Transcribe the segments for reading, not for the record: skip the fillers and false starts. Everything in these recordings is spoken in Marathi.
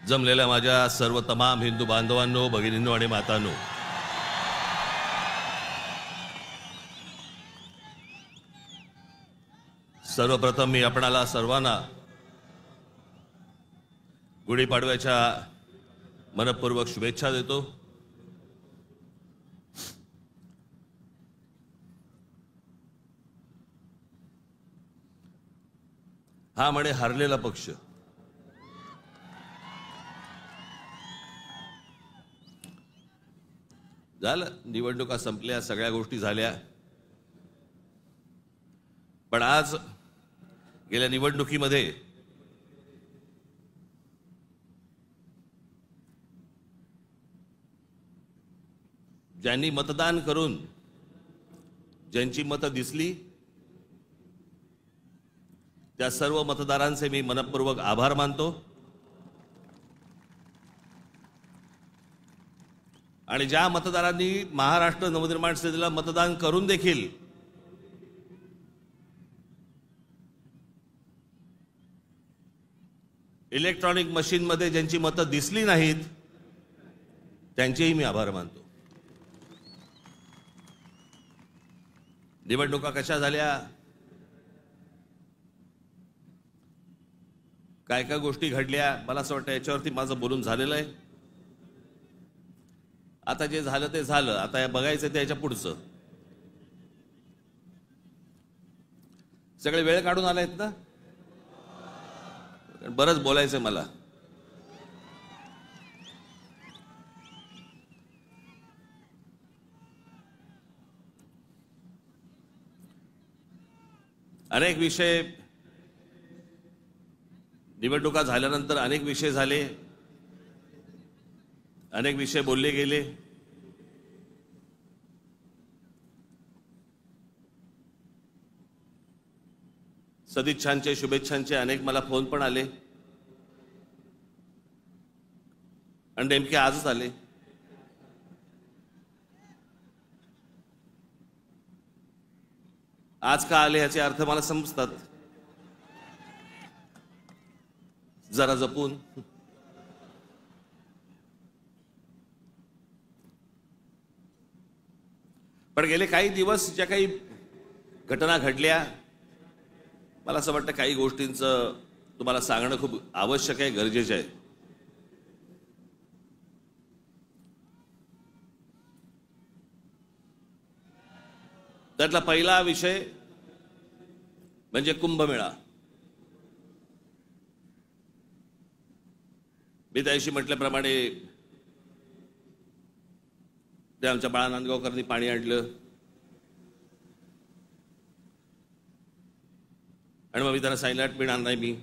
जमलेल्या माझ्या सर्व तमाम हिंदू बांधवांनो, भगिनींनो आणि मातांनो, सर्वप्रथम मी आपणाला सर्वांना गुढीपाडव्याच्या मनपूर्वक शुभेच्छा देतो। हा म्हणे हरलेला पक्ष, झालं, निवडणुका संपल्या, सगळ्या गोष्टी झाल्या, पण आज गेल्या निवडणुकीमध्ये ज्यांनी मतदान करून ज्यांची मतं दिसली त्या सर्व मतदारांचे मी मनपूर्वक आभार मानतो। आणि ज्या मतदारांनी महाराष्ट्र नवनिर्माण सेनेला मतदान करून देखील इलेक्ट्रॉनिक मशीनमध्ये ज्यांची मतं दिसली नाहीत त्यांचेही मी आभार मानतो। निवडणुका कशा झाल्या, काय काय गोष्टी घडल्या, मला असं वाटतं याच्यावरती माझं बोलून झालेलं आहे। आता जे झालं ते झालं, आता बघायचं ते याच्या पुढचं। सगळे वेळ काढून आलायत ना, बरंच बोलायचंय मला। अनेक विषय, निवडणुका झाल्यानंतर अनेक विषय झाले, अनेक विषय बोलले गेले। सदिच्छांचे, शुभेच्छांचे अनेक मला फोन पण आले आणि नेमके आजच आले। आज का आले याचे अर्थ मला समजतात, जरा जपून। पण गेले काही दिवस ज्या काही घटना घडल्या, मला असं वाटतं काही गोष्टींचं तुम्हाला सांगणं खूप आवश्यक आहे, गरजेचं आहे। त्यातला पहिला विषय म्हणजे कुंभमेळा। मी त्याशी म्हटल्याप्रमाणे ते आमच्या बाळा नांदगावकरांनी पाणी आणलं आणि मग मी त्यांना सांगितलं पिणार नाही मी।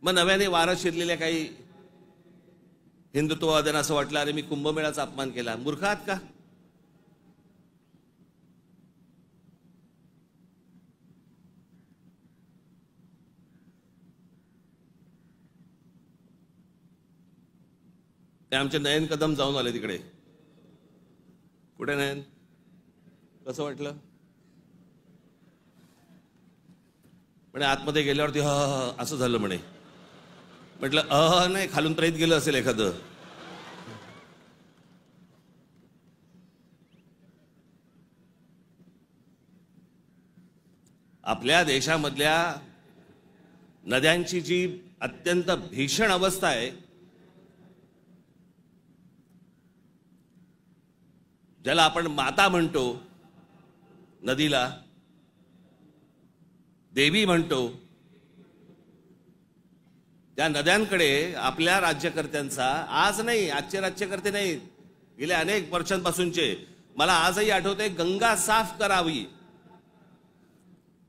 मग नव्याने वारं शिरलेल्या काही हिंदुत्ववाद्यांना असं वाटलं, अरे मी कुंभमेळ्याचा अपमान केला। मूर्ख आहात का? ते आमचे नयन कदम जाऊन आले तिकडे। कुठे नयन? कसं वाटलं? म्हणे आतमध्ये गेल्यावरती असं झालं म्हणे। म्हटलं नाही, खालून तर येत गेलं असेल एखादं। आपल्या देशामधल्या नद्यांची जी अत्यंत भीषण अवस्था आहे, ज्याला आपण माता म्हणतो, नदीला देवी म्हणतो, त्या नद्यांकडे आपल्या राज्यकर्त्यांचा, आज नाही, आजचे राज्यकर्ते नाही, गेल्या अनेक वर्षांपासूनचे, मला आजही आठवते, गंगा साफ करावी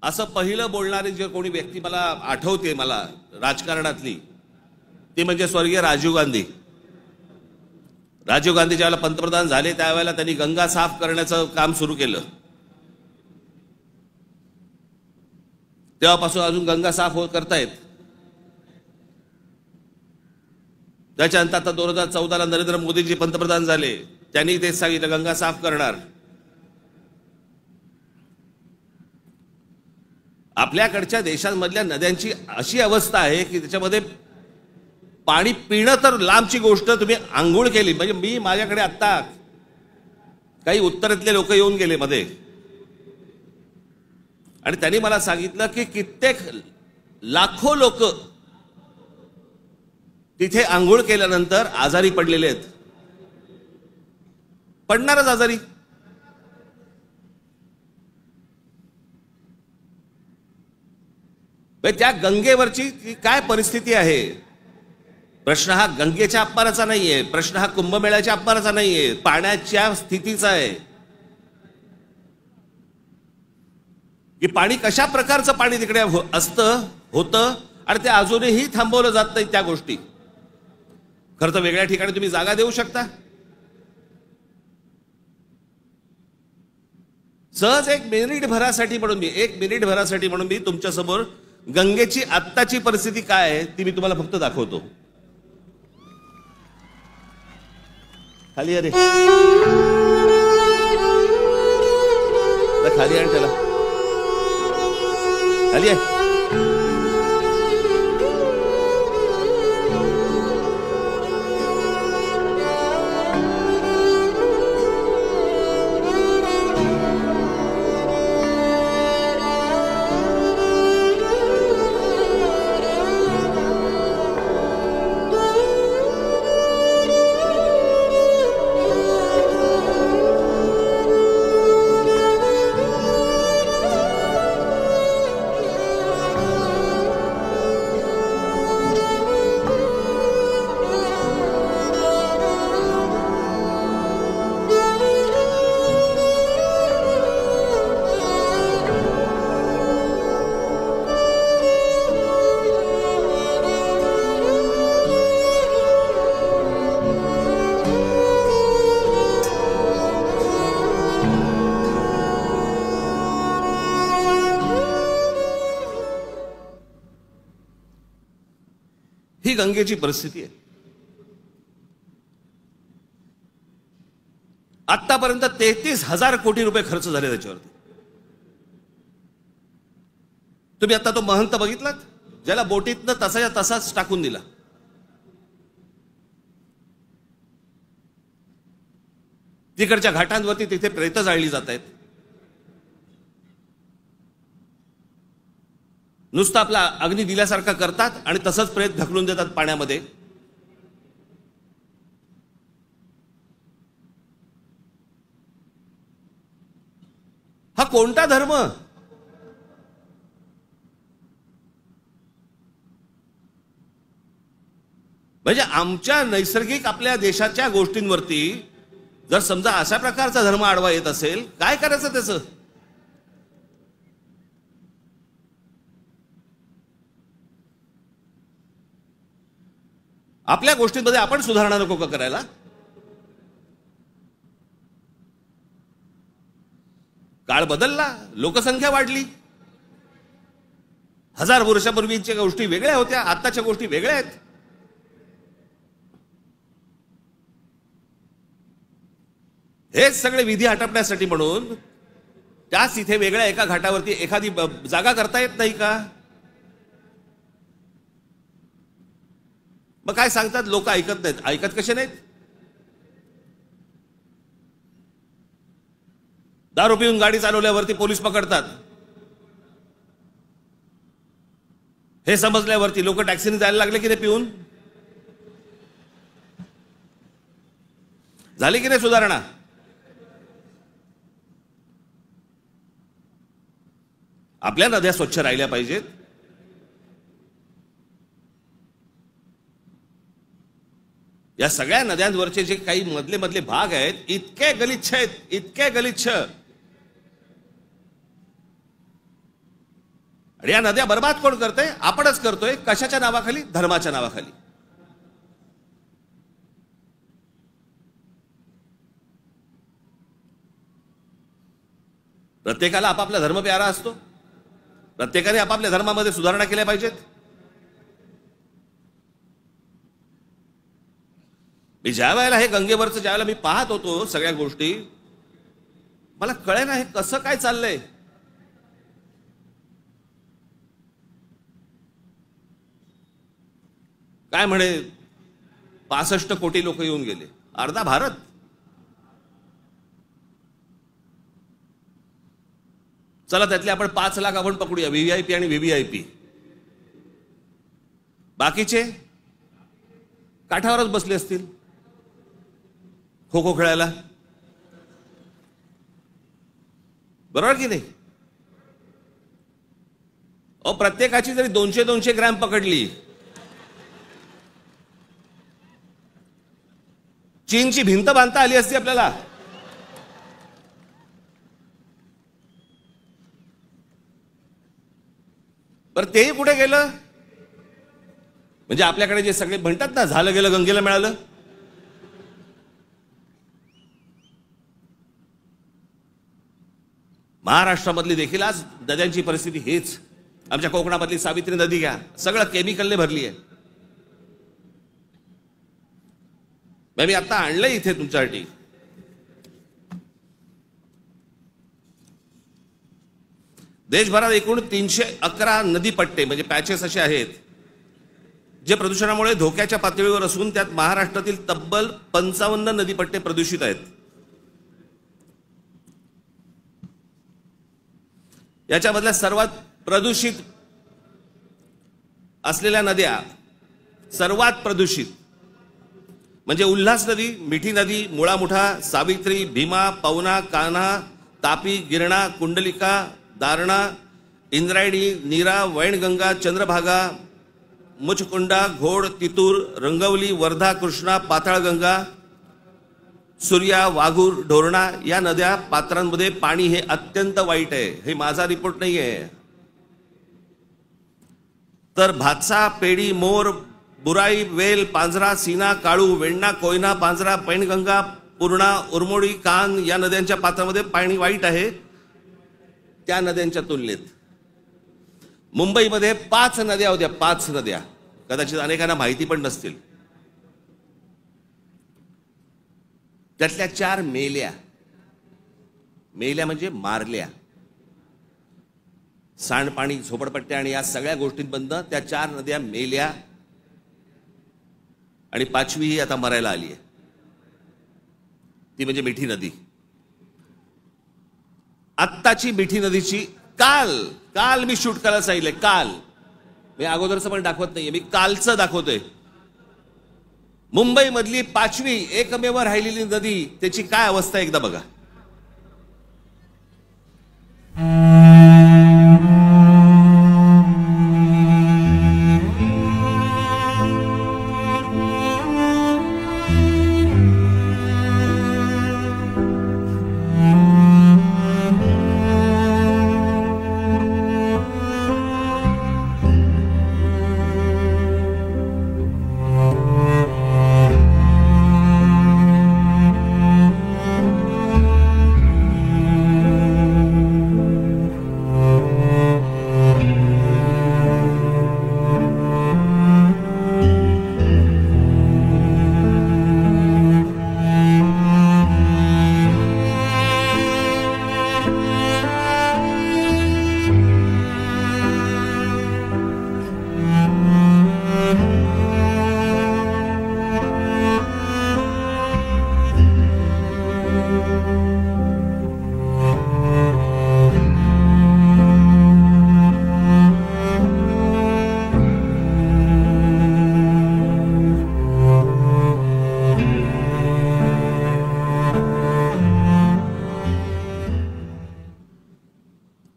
असं पहिलं बोलणारी जे कोणी व्यक्ती मला आठवते, मला राजकारणातली, ती म्हणजे स्वर्गीय राजीव गांधी। राजीव गांधी ज्यावेळेला पंतप्रधान झाले त्यावेळेला त्यांनी गंगा साफ करण्याचं काम सुरू केलं। तेव्हापासून अजून गंगा साफ करतायत। त्याच्यानंतर आता 2014ला नरेंद्र मोदीजी पंतप्रधान झाले, त्यांनी तेच सांगितलं गंगा साफ करणार। आपल्याकडच्या देशांमधल्या नद्यांची अशी अवस्था आहे की त्याच्यामध्ये पाणी पिणं तर लांबची गोष्ट, तुम्ही आंघोळ केली म्हणजे मी माझ्याकडे आत्ता काही उत्तरेतले लोक येऊन गेले मध्ये आणि त्यांनी मला सांगितलं की कित्येक लाखो लोक तिथे आंघोळ केल्यानंतर आजारी पडलेले आहेत, पडणारच आजारी. त्या गंगेवरची काय परिस्थिती आहे. प्रश्न हा गंगेच्या अपमानाचा नाहीये, प्रश्न हा कुंभमेळ्याच्या अपमानाचा नाहीये, पाण्याच्या स्थितीचा आहे की पाणी कशा प्रकारचं पाणी तिकडे असतं होतं आणि ते अजूनही थांबवलं जात नाही. त्या गोष्टी खरं तर वेगळ्या ठिकाणी तुम्ही जागा देऊ शकता. सहज एक मिनिट भरासाठी म्हणून मी तुमच्या समोर गंगेची आत्ताची परिस्थिती काय आहे ती मी तुम्हाला फक्त दाखवतो. खाली अरे खाली आण त्याला, खाली आहे. ही गंगेची परिस्थिती आहे. आतापर्यंत 33,000 कोटी रुपये खर्च झाले त्याच्यावरती. तुम्ही आता तो महंत बघितलात ज्याला बोटीतनं तसाच्या तसाच टाकून दिला. तिकडच्या घाटांवरती तिथे प्रेत जाळली जात आहेत. नुसतं आपला अग्नी दिल्यासारखा करतात आणि तसंच प्रेत ढकलून देतात पाण्यामध्ये. हा कोणता धर्म. म्हणजे आमच्या नैसर्गिक आपल्या देशाच्या गोष्टींवरती जर समजा अशा प्रकारचा धर्म आडवा येत असेल, काय करायचं त्याचं. आपल्या गोष्टींमध्ये आपण सुधारणा नको का करायला. काळ बदलला, लोकसंख्या वाढली. 1000 वर्षापूर्वीच्या गोष्टी वेगळ्या होत्या, आताच्या गोष्टी वेगळ्या आहेत. हेच सगळे विधी हटपण्यासाठी म्हणून त्याच इथे वेगळ्या एका घाटावरती एखादी जागा करता येत नाही का. मग काय सांगतात लोक ऐकत नाहीत. ऐकत कसे नाहीत. दारू पिऊन गाडी चालवल्यावरती पोलीस पकडतात. हे समजल्यावरती लोक टॅक्सीने जायला लागले की नाही पिऊन. झाली की नाही सुधारणा. आपल्या नद्या स्वच्छ राहिल्या पाहिजेत. या सगळ्या नद्यांवरचे जे काही मधले भाग आहेत इतके गलिच्छ आहेत, इतके गलिच्छ. आणि या नद्या बर्बाद कोण करतोय. आपणच करतोय. कशाच्या नावाखाली. धर्माच्या नावाखाली. प्रत्येकाला आपापला धर्म प्यारा असतो. प्रत्येकाने आपापल्या धर्मामध्ये सुधारणा केल्या पाहिजेत. मी ज्या वेळेला हे गंगेवरचं ज्यावेळेला मी पाहत होतो सगळ्या गोष्टी, मला कळेना हे कसं काय चाललंय. काय म्हणे 65 कोटी लोक येऊन गेले, अर्धा भारत. चला त्यातले आपण 5 लाख आपण पकडूया, व्हीव्हीआयपी आणि व्हीव्हीआयपी. बाकीचे काठावरच बसले असतील खो खो खेळायला, बरोबर की नाही? प्रत्येकाची जरी 200-200 ग्रॅम पकडली, चीनची भिंत बांधता आली असती आपल्याला. बरं तेही कुठे गेलं? म्हणजे आपल्याकडे जे सगळे म्हणतात ना, झालं गेलं गंगेला मिळालं. महाराष्ट्रामधली देखील आज नद्यांची परिस्थिती हेच. आमच्या कोकणामधली सावित्री नदी घ्या, सगळं केमिकलने भरली आहे. मी आता आणलंय इथे तुमच्यासाठी. देशभरात एकूण 311 नदीपट्टे म्हणजे पॅचेस असे आहेत जे प्रदूषणामुळे धोक्याच्या पातळीवर असून त्यात महाराष्ट्रातील तब्बल 55 नदीपट्टे प्रदूषित आहेत. याच्यामधल्या सर्वात प्रदूषित असलेल्या नद्या, सर्वात प्रदूषित म्हणजे उल्हास नदी, मिठी नदी, मुळामुठा, सावित्री, भीमा, पवना, कान्हा, तापी, गिरणा, कुंडलिका, दारणा, इंद्रायणी, नीरा, वैनगंगा, चंद्रभागा, मुचकुंडा, घोड, तितूर, रंगवली, वर्धा, कृष्णा, पाताळगंगा, सूर्या, वाघूर, ढोरणा या नद्या पात्रांमध्ये पाणी हे अत्यंत वाईट आहे. हे माझा रिपोर्ट नाही आहे. तर भातसा, पेडी, मोर, बुराई, वेल, पांझरा, सीना, काळू, वेण्णा, कोयना, पांझरा, पैनगंगा, पूर्णा, उरमोडी, कान या नद्यांच्या पात्रामध्ये पाणी वाईट आहे. त्या नद्यांच्या तुलनेत मुंबईमध्ये 5 नद्या होत्या, 5 नद्या. कदाचित अनेकांना माहिती पण नसतील. त्यातल्या 4 मेल्या. मेल्या म्हणजे मारल्या. सांडपाणी, झोपडपट्ट्या आणि या सगळ्या गोष्टींबंद त्या 4 नद्या मेल्या आणि 5वी ही आता मरायला आली आहे. ती म्हणजे मिठी नदी. आत्ताची मिठी नदीची काल मी शूट करायला सांगितलंय. काल मी अगोदरचं पण दाखवत नाहीये, मी कालचं दाखवतोय. मुंबई मधली 5वी एकमेव राहिलेली नदी, त्याची काय अवस्था एकदा बघा.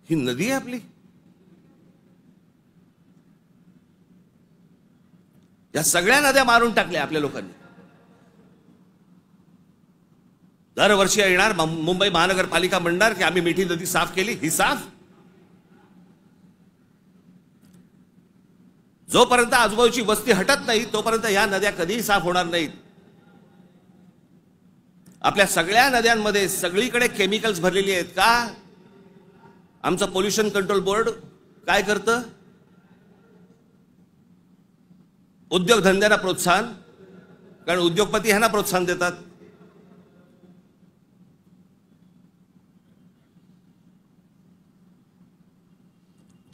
ही नदी आहे आपली. या सगळ्या नद्या मारून टाकल्या आपल्या लोकांनी. दरवर्षी येणार मुंबई महानगरपालिका म्हणणार की आम्ही मिठी नदी साफ केली. ही साफ जोपर्यंत आजूबाजूची वस्ती हटत नाही तोपर्यंत या नद्या कधीही साफ होणार नाहीत. आपल्या सगळ्या नद्यांमध्ये सगळीकडे केमिकल्स भरलेली आहेत. का? आमचं पोल्युशन कंट्रोल बोर्ड काय करतं? उद्योगधंद्यांना प्रोत्साहन, कारण उद्योगपती ह्यांना प्रोत्साहन देतात.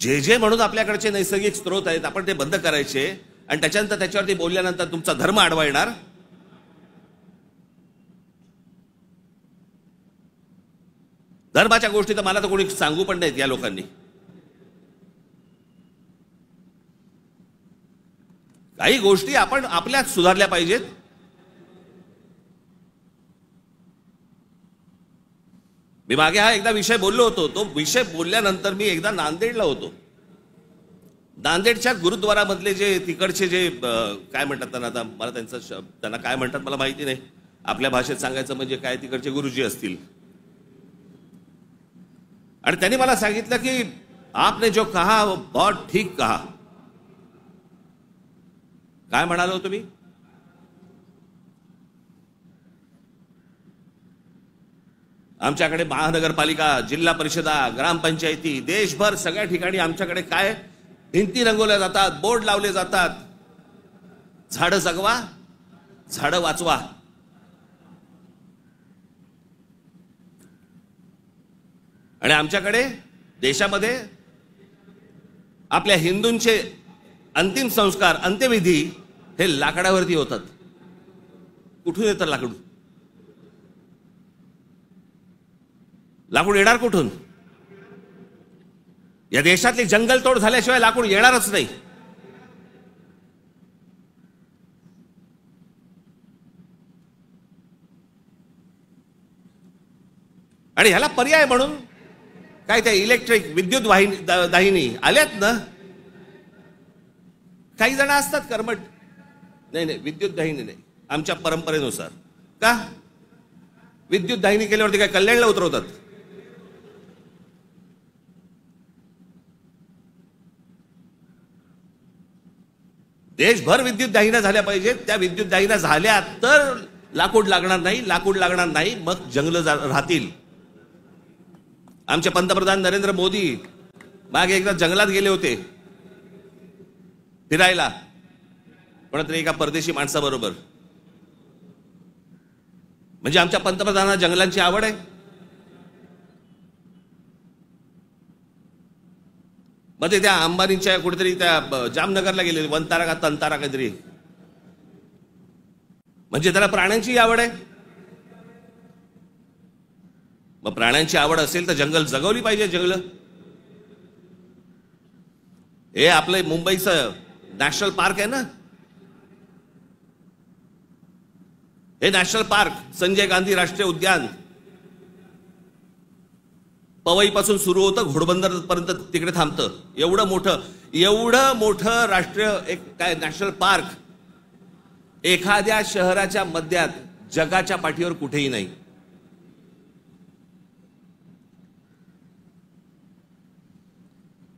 जे जे म्हणून आपल्याकडचे नैसर्गिक स्रोत आहेत आपण ते बंद करायचे आणि त्याच्यानंतर त्याच्यावरती बोलल्यानंतर तुमचा धर्म आडवा येणार. धर्माच्या गोष्टी तर मला तर कोणी सांगू पण नाहीत या लोकांनी. काही गोष्टी आपण आपल्यात सुधारल्या पाहिजेत. मी मागे हा एकदा विषय बोललो होतो. तो विषय बोलल्यानंतर मी एकदा नांदेडला होतो. नांदेडच्या गुरुद्वारामधले जे तिकडचे जे काय म्हणतात त्यांना, आता मला त्यांना काय म्हणतात मला माहिती नाही, आपल्या भाषेत सांगायचं म्हणजे काय, तिकडचे गुरुजी असतील. आणि त्यांनी मला सांगितलं की आपने जो कहा वो बहुत ठीक कहा. काय म्हणालो तुम्ही? आमच्याकडे महानगरपालिका, जिल्हा परिषदा, ग्रामपंचायती, देशभर सगळ्या ठिकाणी आमच्याकडे काय भिंती रंगवल्या जातात, बोर्ड लावले जातात, झाडं जगवा, झाडं वाचवा. आणि आमच्याकडे देशामध्ये आपल्या हिंदूंचे अंतिम संस्कार, अंत्यविधी हे लाकडावरती होतात. कुठून येतं लाकूड? लाकूड येणार कुठून? या देशातली जंगलतोड झाल्याशिवाय लाकूड येणारच नाही. आणि ह्याला पर्याय म्हणून काय त्या इलेक्ट्रिक विद्युत दाहिनी आल्यात ना. काही जण असतात कर्मठ, नाही विद्युत दाहिनी नाही, आमच्या परंपरेनुसार. का विद्युत दाहिनी केल्यावरती काय कल्याणला उतरवतात? देशभर विद्युत दाहिन्या झाल्या पाहिजेत. त्या विद्युत दाहिन्या झाल्या तर लाकूड लागणार नाही. लाकूड लागणार नाही मग जंगल राहतील. आमचे पंतप्रधान नरेंद्र मोदी मागे एकदा जंगलात गेले होते फिरायला, कोणतरी एका परदेशी माणसाबरोबर. म्हणजे आमच्या पंतप्रधानांना जंगलांची आवड आहे. मग ते त्या अंबानीच्या कुठेतरी त्या जामनगरला गेले, वनतारा का तंतारा काहीतरी. म्हणजे त्याला प्राण्यांची आवड आहे. मग प्राण्यांची आवड असेल तर जंगल जगवली पाहिजे. जंगल हे आपलं मुंबईचं नॅशनल पार्क आहे ना, हे नॅशनल पार्क संजय गांधी राष्ट्रीय उद्यान पवईपासून सुरू होतं, घोडबंदर पर्यंत तिकडे थांबतं. एवढं मोठं राष्ट्रीय एक काय नॅशनल पार्क एखाद्या शहराच्या मध्यात जगाच्या पाठीवर कुठेही नाही.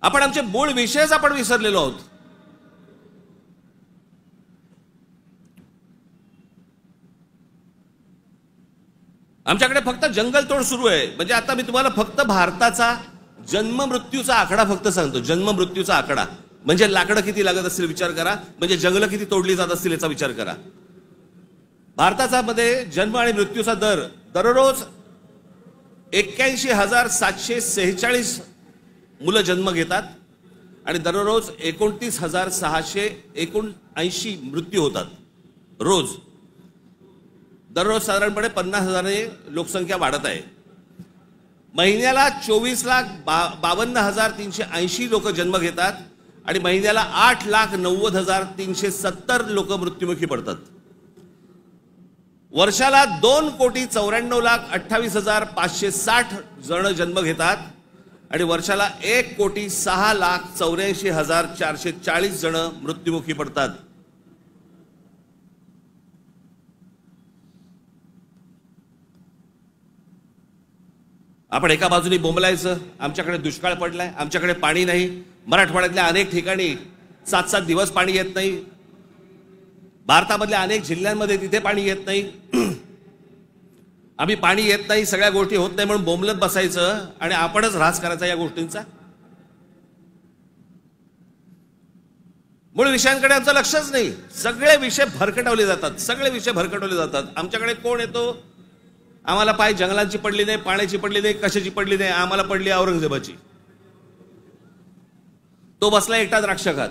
आपण आमचे मूळ विषयच आपण विसरलेलो आहोत. आमच्याकडे फक्त जंगलतोड सुरू आहे. म्हणजे आता मी तुम्हाला फक्त भारताचा जन्म मृत्यूचा आकडा फक्त सांगतो. जन्म मृत्यूचा आकडा म्हणजे लाकडं किती लागत असतील विचार करा, म्हणजे जंगलं किती तोडली जात असतील याचा विचार करा. भारताचा मध्ये जन्म आणि मृत्यूचा दर दररोज 81,746 मुलं जन्म घेतात आणि दररोज 29,679 मृत्यू होतात रोज. दररोज साधारणपणे 50,000 लोकसंख्या वाढत आहे. महिन्याला 24,52,380 लोक जन्म घेतात आणि महिन्याला 8,90,370 लोक मृत्युमुखी पडतात. वर्षाला 2,94,28,560 जण जन्म घेतात आणि वर्षाला 1,06,84,440 जण मृत्युमुखी पडतात. आपण एका बाजूने बोंबलायचं, आमच्याकडे दुष्काळ पडलाय, आमच्याकडे पाणी नाही. मराठवाड्यातल्या अनेक ठिकाणी 7-7 दिवस पाणी येत नाही. भारतामधल्या अनेक जिल्ह्यांमध्ये तिथे पाणी येत नाही. आम्ही पाणी येत नाही, सगळ्या गोष्टी होत नाही म्हणून बोंबलत बसायचं आणि आपणच ऱ्हास करायचा या गोष्टींचा. मूळ विषयांकडे आमचं लक्षच नाही. सगळे विषय भरकटवले जातात. आमच्याकडे कोण येतो, आम्हाला पाय जंगलांची पडली नाही, पाण्याची पडली नाही, कशाची पडली नाही, आम्हाला पडली औरंगजेबाची. तो बसला एकटा द्राक्ष खात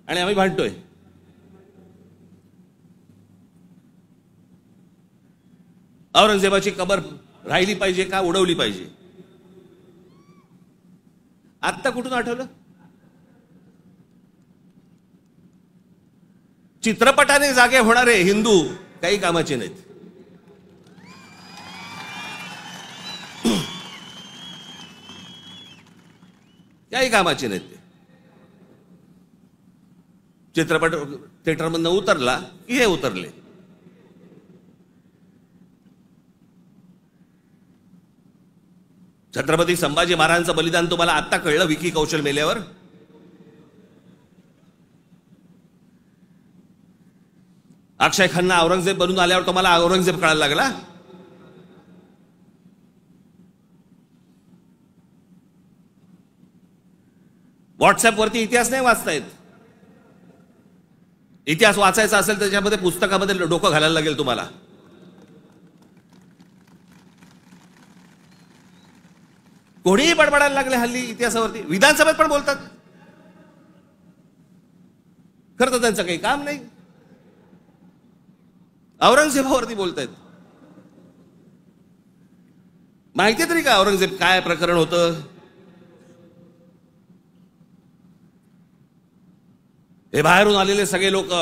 आणि आम्ही भांडतोय. औरंगजेबाची कबर राहिली पाहिजे का उडवली पाहिजे? आत्ता कुठून आठवलं? चित्रपटाने जागे होणारे हिंदू काही कामाचे नाहीत. काही कामाचे नाहीत ते. चित्रपट थिएटरमधनं उतरला की हे उतरले. छत्रपती संभाजी महाराजांचं बलिदान तुम्हाला आत्ता कळलं विकी कौशल मेल्यावर? अक्षय खन्ना औरंगजेब बनून आल्यावर तुम्हाला औरंगजेब कळायला लागला? व्हॉट्सअपवरती इतिहास नाही वाचता येत. इतिहास वाचायचा असेल तर त्याच्यामध्ये पुस्तकामध्ये डोकं घालायला लागेल तुम्हाला. कोणीही बडबडायला लागले हल्ली इतिहासावरती. विधानसभेत पण बोलतात. खरं तर त्यांचं काही काम नाही. औरंगजेबावरती बोलतायत. माहिती तरी का औरंगजेब काय प्रकरण होतं? हे बाहेरून आलेले सगळे लोक.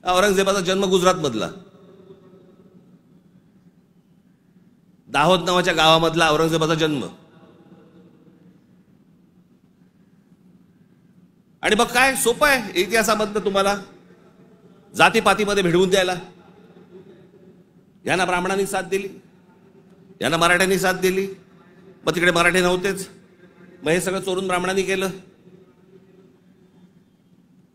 औरंगजेबाचा जन्म गुजरात मधला, दाहोद नावाच्या गावामधला औरंगजेबाचा जन्म. आणि मग काय सोपं आहे इतिहासामधनं तुम्हाला जातीपातीमध्ये भिडवून द्यायला. यांना ब्राह्मणांनी साथ दिली, यांना मराठ्यांनी साथ दिली, मग तिकडे मराठी नव्हतेच, मग हे सगळं चोरून ब्राह्मणांनी केलं.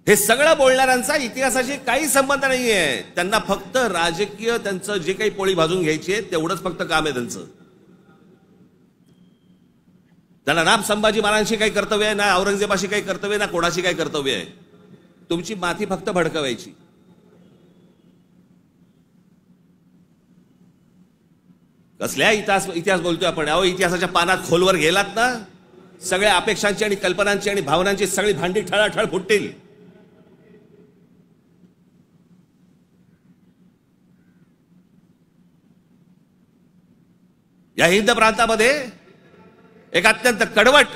हे सगळं बोलणाऱ्यांचा इतिहासाशी काही संबंध नाहीये. त्यांना फक्त राजकीय त्यांचं जे काही पोळी भाजून घ्यायची आहे तेवढंच फक्त काम आहे त्यांचं. त्यांना ना संभाजी महाराजांशी काही कर्तव्य आहे, ना औरंगजेबाशी काही कर्तव्य, ना कोणाशी काही कर्तव्य आहे. तुमची माथी फक्त भडकवायची. कसल्या इतिहास बोलतोय आपण? अहो, इतिहासाच्या पानात खोलवर गेलात ना, सगळ्या अपेक्षांची आणि कल्पनांची आणि भावनांची सगळी भांडी ठळाठळ फुटतील. या हिंद प्रांतामध्ये एक अत्यंत कडवट,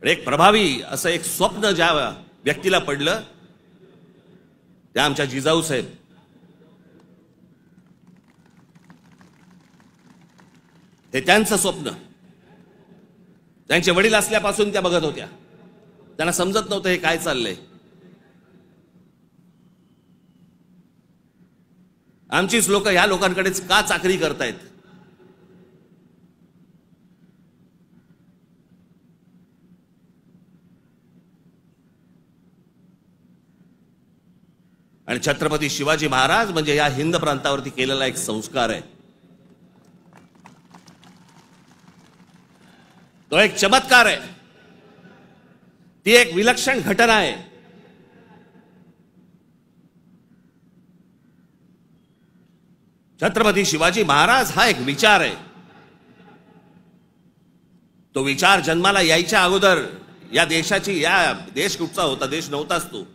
एक प्रभावी असं एक स्वप्न ज्या व्यक्तीला पडलं त्या आमच्या जिजाऊ साहेब. हे त्यांचं स्वप्न त्यांचे वडील असल्यापासून त्या बघत होत्या. त्यांना समजत नव्हतं हे काय चाललंय. आमचीच लोक ह्या लोकांकडेच का चाकरी करतायत? आणि छत्रपती शिवाजी महाराज म्हणजे या हिंद प्रांतावरती केलेला एक संस्कार आहे. तो एक चमत्कार आहे. ती एक विलक्षण घटना आहे. छत्रपती शिवाजी महाराज हा एक विचार आहे. तो विचार जन्माला यायच्या अगोदर या देशाची, या देश कुठचा होता? देश नव्हताच तो.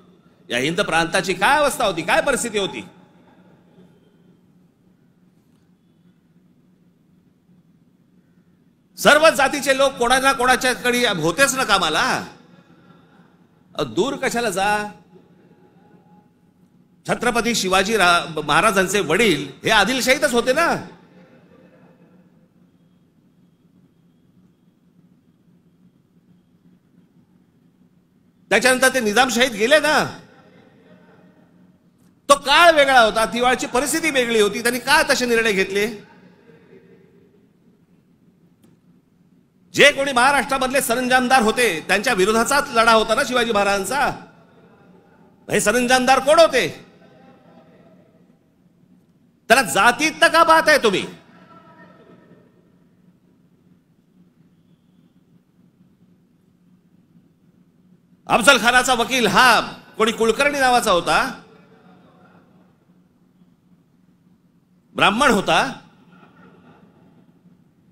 या हिंद प्रांताची काय अवस्था होती, काय परिस्थिती होती? सर्व जातीचे लोक कोणाला कोणाच्याकडे होतेच ना कामाला. दूर कशाला जा. छत्रपती शिवाजी महाराजांचे वडील हे आदिलशाहीतच होते ना. त्याच्यानंतर ते निजामशाहीत गेले ना. तो काळ वेगळा होता, ती वेळची परिस्थिती वेगळी होती. त्यांनी का तसे निर्णय घेतले? जे कोणी महाराष्ट्रामधले सरंजामदार होते त्यांच्या विरोधाचाच लढा होता ना शिवाजी महाराजांचा. हे सरंजामदार कोण होते? त्याला जातीत का पाहताय तुम्ही? अफजल खानाचा वकील हा कोणी कुलकर्णी नावाचा होता, ब्राह्मण होता.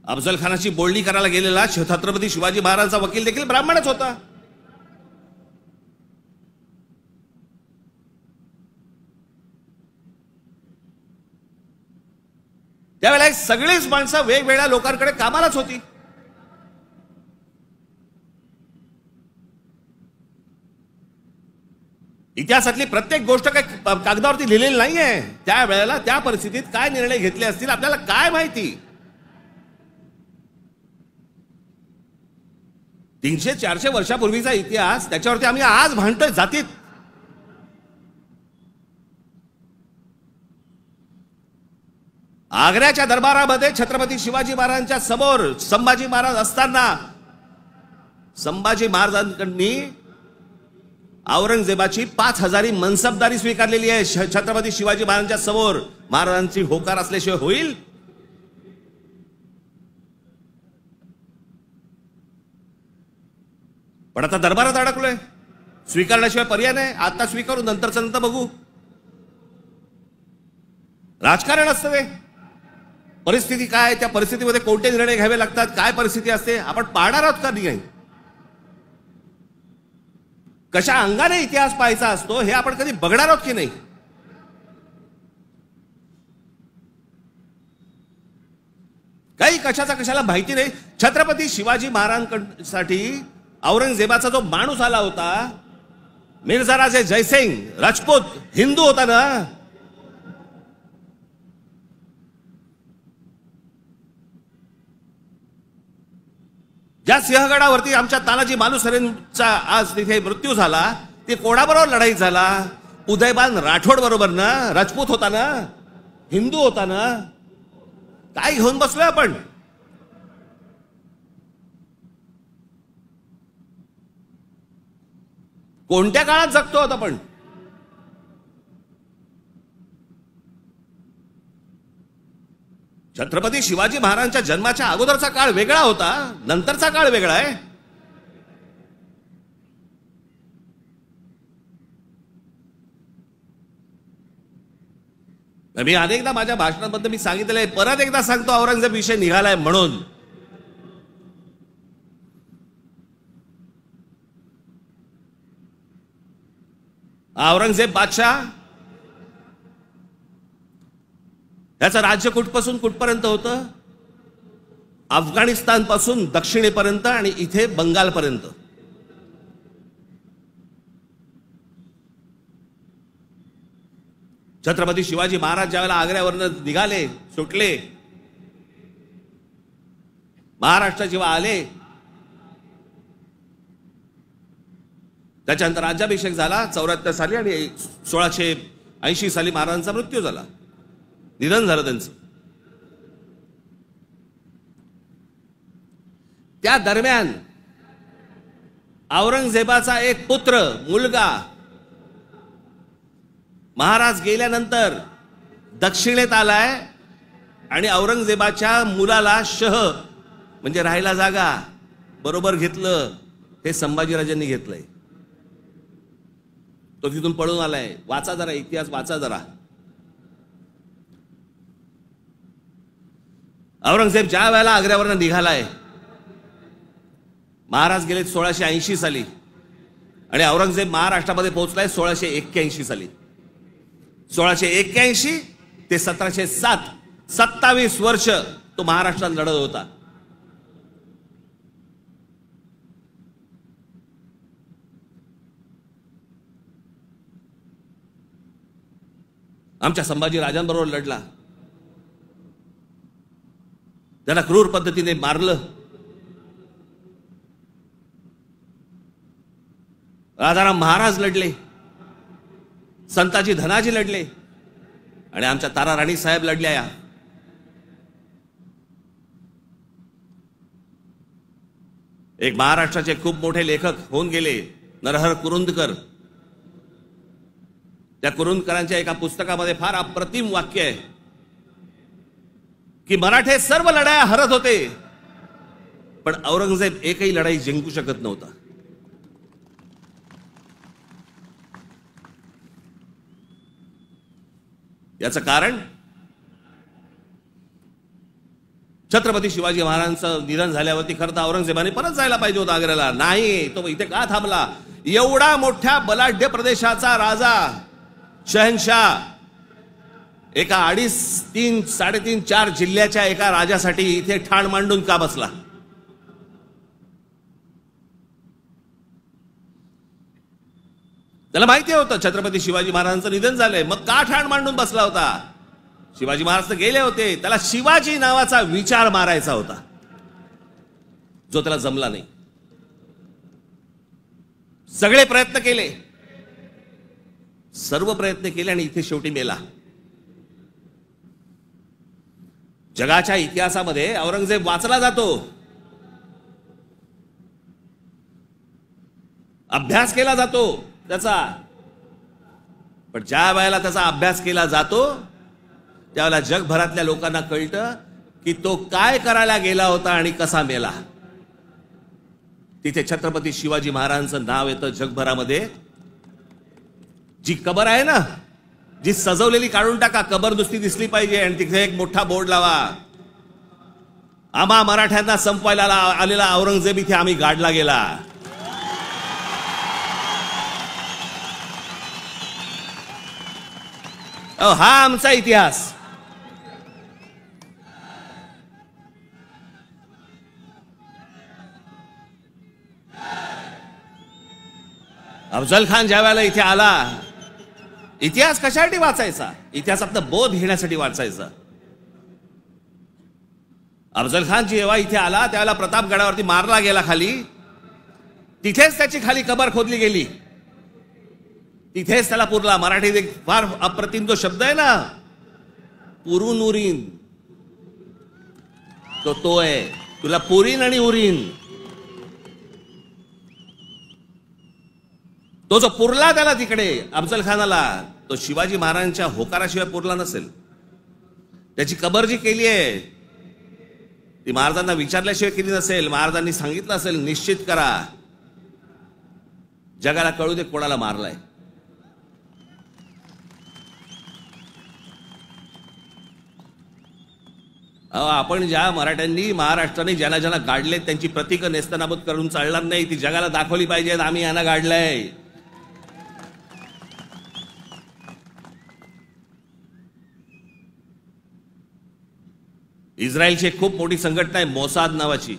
अफजल खानाची बोलणी करायला गेलेला छत्रपती शिवाजी महाराजांचा वकील देखील ब्राह्मणच होता. त्यावेळेला सगळीच माणसं वेगवेगळ्या लोकांकडे कामालाच होती. इतिहासातली प्रत्येक गोष्ट काही कागदावरती लिहिलेली नाहीये. त्यावेळेला त्या परिस्थितीत काय निर्णय घेतले असतील आपल्याला काय माहिती. 300-400 वर्षापूर्वीचा इतिहास, त्याच्यावरती आम्ही आज भांडतोय जातीत. आग्र्याच्या दरबारामध्ये छत्रपती शिवाजी महाराजांच्या समोर संभाजी महाराज असताना संभाजी महाराजांनी औरंगजेबाची 5000 मनसबदारी स्वीकारलेली आहे. छत्रपती शिवाजी महाराजांच्या समोर महाराजांची होकार असल्याशिवाय होईल? पण आता दरबारात अडकलोय, स्वीकारल्याशिवाय पर्याय नाही. आता स्वीकारू, नंतरचं नंतर बघू. राजकारण असतं ते. परिस्थिती काय, त्या परिस्थितीमध्ये कोणते निर्णय घ्यावे लागतात, काय परिस्थिती असते आपण पाहणार आहोत का नाही. कशा अंगाने इतिहास पाहायचा असतो हे आपण कधी बघणार आहोत की नाही. काही कशाचा कशाला माहिती नाही. छत्रपती शिवाजी महाराजांसाठी औरंगजेबाचा जो माणूस आला होता, मिर्झा राजे जयसिंग राजपूत हिंदू होता ना, ज्या सिंहगडावरती आमच्या तानाजी मालुसरेंचा आज तिथे मृत्यू झाला, ते कोणाबरोबर लढाई झाला? उदयबान राठोड बरोबर ना. राजपूत होता ना, हिंदू होता ना. काय घेऊन बसलोय आपण? कोणत्या काळात जगतो आहोत आपण? छत्रपती शिवाजी महाराजांच्या जन्माच्या अगोदरचा काळ वेगळा होता, नंतरचा काळ वेगळा आहे. मी अनेकदा माझ्या भाषणांमध्ये मी सांगितलेलं आहे, परत एकदा सांगतो, औरंगजेब विषय निघालाय म्हणून. औरंगजेब बादशाह याचं राज्य कुठपासून कुठपर्यंत होतं? अफगाणिस्तान पासून दक्षिणेपर्यंत आणि इथे बंगालपर्यंत. छत्रपती शिवाजी महाराज ज्यावेळेला आग्र्यावरनं निघाले, सुटले, महाराष्ट्र जेव्हा आले, त्याच्यानंतर राज्याभिषेक झाला 74 साली आणि 1680 साली महाराजांचा मृत्यू झाला, निधन झालं त्यांचं. त्या दरम्यान औरंगजेबाचा एक पुत्र, मुलगा, महाराज गेल्यानंतर दक्षिणेत आलाय आणि औरंगजेबाच्या मुलाला शह म्हणजे राहायला जागा बरोबर घेतलं. हे संभाजीराजांनी घेतलंय. तो तिथून पळून आलाय. वाचा जरा इतिहास, वाचा जरा. औरंगजेब ज्या वेळेला आग्र्यावरनं निघालाय, महाराज गेले 1680 साली आणि औरंगजेब महाराष्ट्रामध्ये पोहोचलाय 1681 साली. 1681 ते 1707, 27 वर्ष तो महाराष्ट्रात लढत होता. आमच्या संभाजी राजांबरोबर लढला. त्याला क्रूर पद्धतीने मारलं. राजाराम महाराज लढले, संताजी धनाजी लढले आणि आमच्या तारा राणी साहेब लढल्या. एक महाराष्ट्राचे खूप मोठे लेखक होऊन गेले, नरहर कुरुंदकर. त्या कुरुंदकरांच्या एका पुस्तकामध्ये फार अप्रतिम वाक्य आहे की मराठे सर्व लढाया हरत होते, पण औरंगजेब एकही लढाई जिंकू शकत नव्हता. याचं कारण छत्रपती शिवाजी महाराजांचं निधन झाल्यावरती खरं तर औरंगजेबाने परत जायला पाहिजे होतं आग्र्याला. नाही, तो इथे का थांबला? एवढा मोठ्या बलाढ्य प्रदेशाचा राजा, शहनशाह, एका 2.5, 3, 3.5, 4 जिल्ह्याच्या एका राजासाठी इथे ठाण मांडून का बसला? त्याला माहिती होतं छत्रपती शिवाजी महाराजांचं निधन झालंय, मग का ठाण मांडून बसला होता? शिवाजी महाराज तर गेले होते, त्याला शिवाजी नावाचा विचार मारायचा होता, जो त्याला जमला नाही. सगळे प्रयत्न केले, सर्व प्रयत्न केले आणि इथे शेवटी मेला. जगाच्या इतिहासामध्ये औरंगजेब वाचला जातो, अभ्यास केला जातो त्याचा, पण ज्या वेळेला त्याचा अभ्यास केला जातो त्यावेळेला जगभरातल्या लोकांना कळतं की तो काय करायला गेला होता आणि कसा मेला. तिथे छत्रपती शिवाजी महाराजांचं नाव येतं जगभरामध्ये. जी कबर आहे ना, जी सजवलेली काढून टाका, कबर नुसती दिसली पाहिजे आणि तिथे एक मोठा बोर्ड लावा, आम्हा मराठ्यांना संपवायला आलेला औरंगजेब इथे आम्ही गाडला गेला. हा आमचा इतिहास. अफजल खान ज्या वेळेला इथे आला, इतिहास कशासाठी वाचायचा? इतिहासातनं बोध घेण्यासाठी वाचायचा. अफजल खान जेव्हा इथे आला त्यावेळेला प्रतापगडावरती मारला गेला खाली, तिथेच त्याची खाली कबर खोदली गेली, तिथेच त्याला पुरला. मराठीत एक फार अप्रतिम जो शब्द आहे ना, पुरून उरीन, तो आहे, तुला पुरीन आणि उरीन. तो जो पुरला त्याला तिकडे अफजल खानाला, तो शिवाजी महाराजांच्या होकाराशिवाय पुरला नसेल. त्याची कबर जी केली आहे ती महाराजांना विचारल्याशिवाय केली नसेल. महाराजांनी सांगितलं असेल, निश्चित करा, जगाला कळू दे कोणाला मारलाय. आपण ज्या मराठ्यांनी महाराष्ट्राने ज्यांना ज्यांना गाडले त्यांची प्रतीक नेस्तनाबूत करून चालणार नाही, ती जगाला दाखवली पाहिजेत, आम्ही यांना गाडलंय. इस्रायलची एक खूप मोठी संघटना आहे मोसाद नावाची,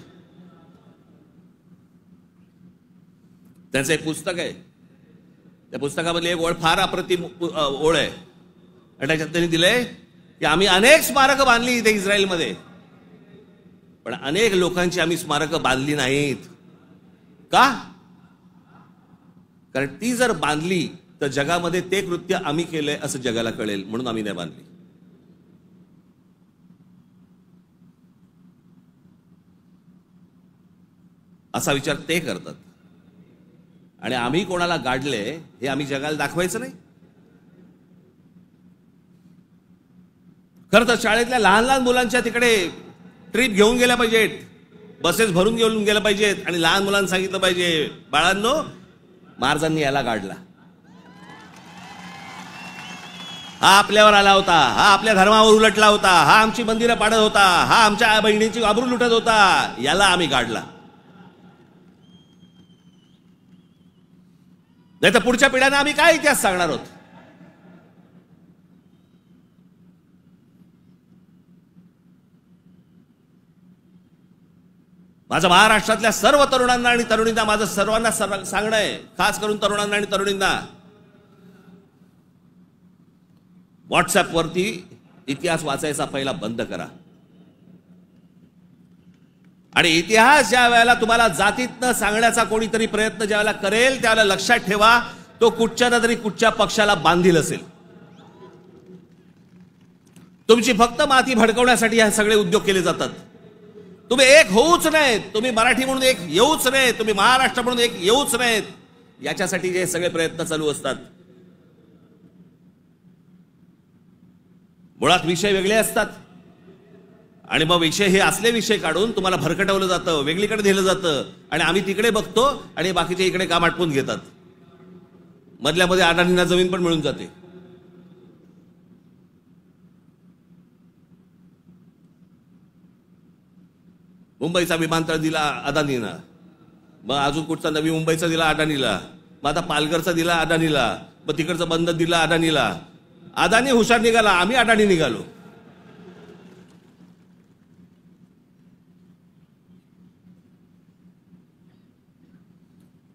त्यांचं एक पुस्तक आहे. त्या पुस्तकामधली एक ओळ फार अप्रतिम ओळ आहे आणि त्याच्यात त्यांनी दिलंय की आम्ही अनेक स्मारकं बांधली इथे इस्रायलमध्ये, पण अनेक लोकांची आम्ही स्मारकं बांधली नाहीत. का? कारण ती जर बांधली तर जगामध्ये ते कृत्य आम्ही केलंय असं जगाला कळेल, म्हणून आम्ही नाही बांधली. असा विचार ते करतात. आणि आम्ही कोणाला गाडले हे आम्ही जगाला दाखवायचं नाही. खरं तर शाळेतल्या लहान लहान मुलांच्या तिकडे ट्रिप घेऊन गेल्या पाहिजेत, बसेस भरून घेऊन गेल्या पाहिजेत आणि लहान मुलांना सांगितलं पाहिजे, बाळांनो, महाराजांनी याला गाडला, हा आपल्यावर आला होता, हा आपल्या धर्मावर उलटला होता, हा आमची मंदिरं पाडत होता, हा आमच्या बहिणींची आबरू लुटत होता, याला आम्ही गाडला. नाही तर पुढच्या पिढ्यांना आम्ही काय इतिहास सांगणार आहोत? माझं महाराष्ट्रातल्या सर्व तरुणांना आणि तरुणींना माझं सर्वांना सांगणं आहे, खास करून तरुणांना आणि तरुणींना, व्हॉट्सअपवरती इतिहास वाचायचा पहिला बंद करा. आणि इतिहास ज्या वेळेला तुम्हाला जातीतनं सांगण्याचा कोणीतरी प्रयत्न ज्या वेळेला करेल त्यावेळेला लक्षात ठेवा, तो कुठच्या ना तरी कुठच्या पक्षाला बांधील असेल. तुमची फक्त माती भडकवण्यासाठी हे सगळे उद्योग केले जातात. तुम्ही एक होऊच नाहीत, तुम्ही मराठी म्हणून एक येऊच नाहीत, तुम्ही महाराष्ट्र म्हणून एक येऊच नाहीत, याच्यासाठी जे सगळे प्रयत्न चालू असतात. मुळात विषय वेगळे असतात आणि मग विषय हे असले विषय काढून तुम्हाला भरकटवलं जातं, वेगळीकडे नेलं जातं आणि आम्ही तिकडे बघतो आणि बाकीचे इकडे काम आटपून घेतात. मधल्यामध्ये अडाणींना जमीन पण मिळून जाते. मुंबईचा विमानतळ दिला अदानीला, मग अजून कुठचा नवी मुंबईचा दिला अदानीला, मग आता पालघरचा दिला अदानीला, मग तिकडचा बंद दिला अदानीला. अदानी हुशार निघाला, आम्ही अडाणी निघालो.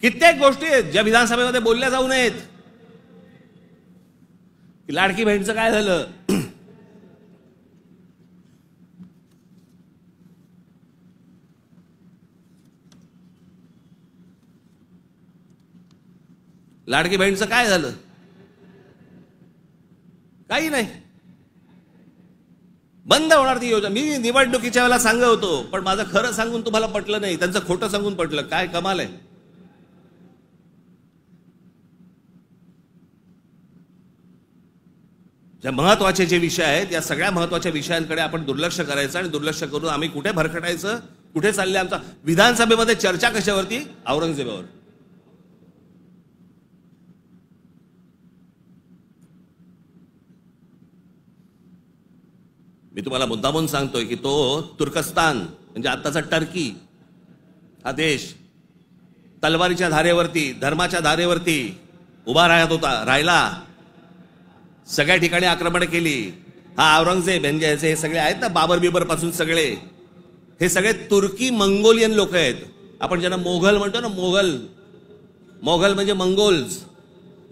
कित्येक गोष्टी आहेत ज्या विधानसभेमध्ये बोलल्या जाऊ नयेत. लाडकी बहीणचं काय झालं? लाडकी बहीणचं काय झालं? काही नाही. बंद होणार ती योजना. मी निवडणुकीच्या वेळेला सांगत होतो, पण माझं खरं सांगून तुम्हाला पटलं नाही, त्यांचं खोटं सांगून पटलं. काय कमाल आहे. ज्या महत्वाचे जे विषय आहेत, या सगळ्या महत्वाच्या विषयांकडे आपण दुर्लक्ष करायचं आणि दुर्लक्ष करून आम्ही कुठे भरकटायचं, कुठे चालले आमचा. विधानसभेमध्ये चर्चा कशावरती? औरंगजेबावर. मी तुम्हाला मुद्दामून सांगतोय की तो तुर्कस्तान म्हणजे आताचा टर्की हा देश तलवारीच्या धारेवरती, धर्माच्या धारेवरती उभा राहिला. सगळ्या ठिकाणी आक्रमण केली. हा औरंगजेब म्हणजे हे सगळे आहेत ना, बाबर बिबर पासून सगळे, हे सगळे तुर्की मंगोलियन लोक आहेत. आपण ज्यांना मोघल म्हणतो ना, मोघल म्हणजे मंगोल्स,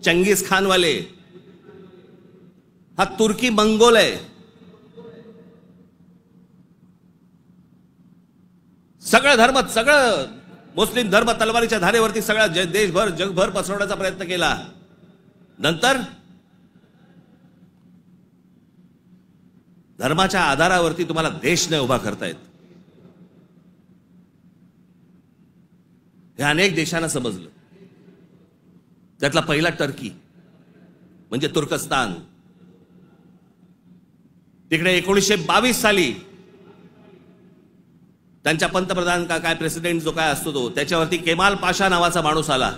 चंगीज खानवाले. हा तुर्की मंगोल आहे. सगळं मुस्लिम धर्म तलवारीच्या धारेवरती सगळा देशभर जगभर पसरवण्याचा प्रयत्न केला. नंतर धर्माच्या आधारावरती तुम्हाला देश नाही उभा करतायत. हे अनेक देशांना समजलं. त्यातला पहिला टर्की म्हणजे तुर्कस्तान. तिकडे 1922 साली त्यांच्या पंतप्रधान काय प्रेसिडेंट जो काय असतो तो, त्याच्यावरती केमाल पाशा नावाचा माणूस आला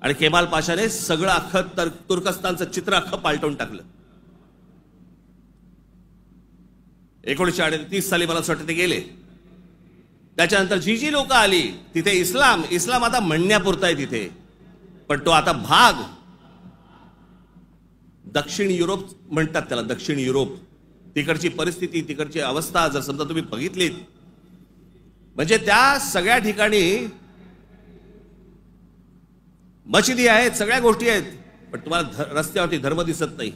आणि केमाल पाशाने सगळं अख्खं तुर्कस्तानचं चित्र अख्खं पालटवून टाकलं. 1938 साली मला असं वाटतं ते गेले. त्याच्यानंतर जी लोक आली तिथे इस्लाम आता म्हणण्यापुरता आहे तिथे, पण तो आता भाग दक्षिण युरोप म्हणतात त्याला. दक्षिण युरोप तिकडची परिस्थिती, तिकडची अवस्था जर समजा तुम्ही बघितलीत, म्हणजे त्या सगळ्या ठिकाणी मशिदी आहेत, सगळ्या गोष्टी आहेत, पण तुम्हाला रस्त्यावरती धर्म दिसत नाही.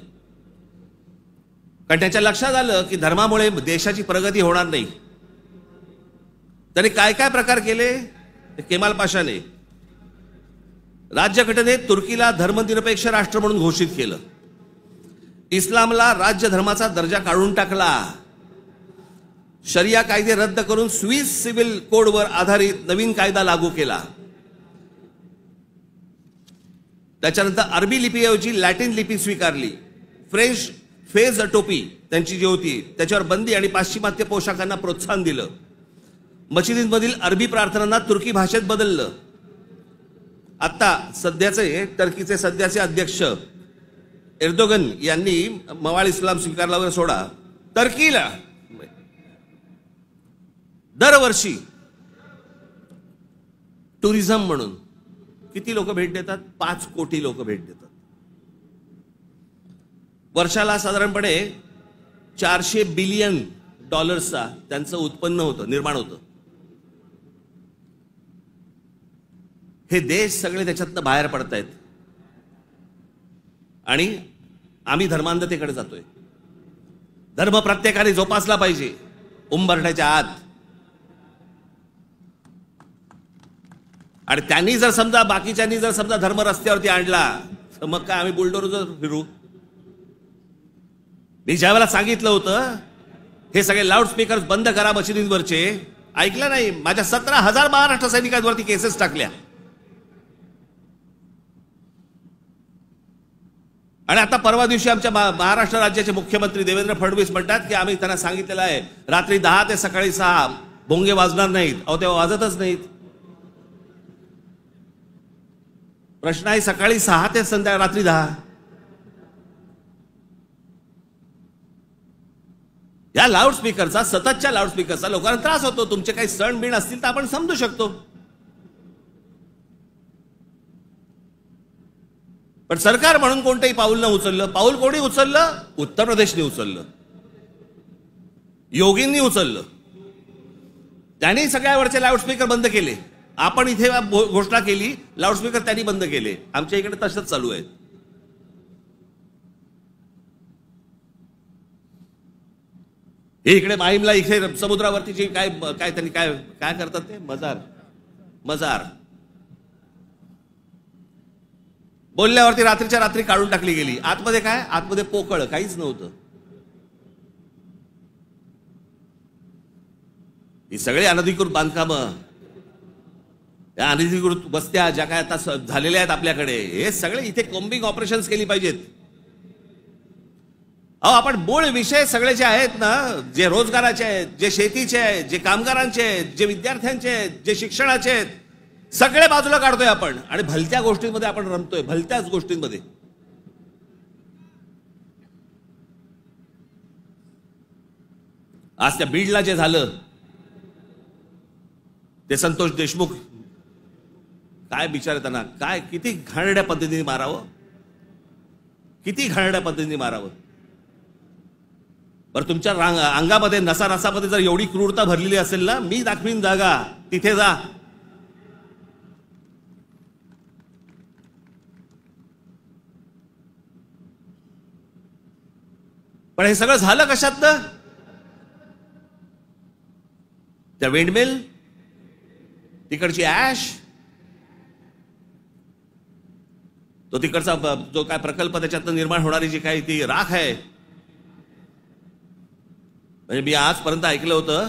कारण त्याच्या लक्षात आलं की धर्मामुळे देशाची प्रगती होणार नाही. त्यांनी काय काय प्रकार केले? केमाल पाशाने राज्यघटनेत तुर्कीला धर्मनिरपेक्ष राष्ट्र म्हणून घोषित केलं. इस्लामला राज्य धर्माचा दर्जा काढून टाकला. शरिया कायदे रद्द करून स्विस सिव्हिल कोडवर आधारित नवीन कायदा लागू केला. त्याच्यानंतर अरबी लिपीऐवजी लॅटिन लिपी स्वीकारली. फ्रेंच फेज टोपी त्यांची जी होती त्याच्यावर बंदी आणि पाश्चिमात्य पोशाखांना प्रोत्साहन दिलं. मशिदींमधील अरबी प्रार्थनांना तुर्की भाषेत बदललं. आता सध्याचे टर्कीचे सध्याचे अध्यक्ष एर्दोगन यांनी मवाळ इस्लाम स्वीकारल्यावर सोडा, टर्कीला दरवर्षी टुरिझम म्हणून किती लोक भेट देतात? 5 कोटी लोक भेट देतात. वर्षाला साधारणपणे $400 बिलियन त्यांचं उत्पन्न होतं, निर्माण होतं. हे देश सगळे त्याच्यातनं बाहेर पडतायत आणि आम्ही धर्मांधतेकडे जातोय. धर्म प्रत्येकाने जोपासला पाहिजे उंबरठ्याच्या आत. आणि त्यांनी जर समजा बाकीच्यांनी जर समजा धर्म रस्त्यावरती आणला तर मग काय आम्ही बुलडोजर फिरू? मी ज्यावेळेला सांगितलं होतं हे सगळे लाऊडस्पीकर बंद करा मशिदींवरचे, ऐकलं नाही. माझ्या 17,000 महाराष्ट्र सैनिकांवरती केसेस टाकल्या. आणि आता परवा दिवशी आमच्या महाराष्ट्र राज्याचे मुख्यमंत्री देवेंद्र फडणवीस म्हणतात की आम्ही त्यांना सांगितलेलं आहे रात्री 10 ते सकाळी 6 भोंगे वाजणार नाहीत. अहो तेव्हा वाजतच नाहीत. प्रश्न आहे सकाळी 6 ते रात्री 10. या लाऊडस्पीकरचा, सततच्या लाऊडस्पीकरचा लोकांना त्रास होतो. तुमचे काही सण बिण असतील तर आपण समजू शकतो. पण सरकार म्हणून कोणतंही पाऊल न उचललं. पाऊल कोणी उचललं? उत्तर प्रदेशने उचललं, योगींनी उचललं. त्यांनी सगळ्यावरचे लाऊडस्पीकर बंद केले. आपण इथे घोषणा केली, लाऊडस्पीकर त्यांनी बंद केले. आमच्या इकडे तसंच चालू आहे. हे इकडे माहीमला इथे समुद्रावरती काय काय त्यांनी काय काय करतात ते मजार बोलल्यावरती रात्रीच्या रात्री काढून टाकली गेली. आतमध्ये काय? आतमध्ये पोकळ काहीच नव्हतं. ही सगळे अनधिकृत बांधकामं, या अनधिकृत वस्त्या ज्या काय आता झालेल्या आहेत आपल्याकडे, हे सगळे इथे कोम्बिंग ऑपरेशन्स केली पाहिजेत. अहो, आपण मूळ विषय सगळे जे आहेत ना, जे रोजगाराचे आहेत, जे शेतीचे आहेत, जे कामगारांचे आहेत, जे विद्यार्थ्यांचे आहेत, जे शिक्षणाचे आहेत, सगळे बाजूला काढतोय आपण आणि भलत्या गोष्टींमध्ये आपण रमतोय. भलत्याच गोष्टींमध्ये. आज त्या बीडला जे झालं, ते संतोष देशमुख काय बिचारे, त्यांना काय किती घाणेरड्या पद्धतीने मारावं, किती घाणेरड्या पद्धतीने मारावं. बरं, तुमच्या अंगामध्ये नसानसामध्ये जर एवढी क्रूरता भरलेली असेल ना, मी दाखवीन जागा, तिथे जा. पण हे सगळं झालं कशातनं? त्या विंडमिल, तिकडची ऍश, तो तिकडचा जो काय प्रकल्प, त्याच्यातनं निर्माण होणारी जी काही ती राख आहे. म्हणजे मी आजपर्यंत ऐकलं होतं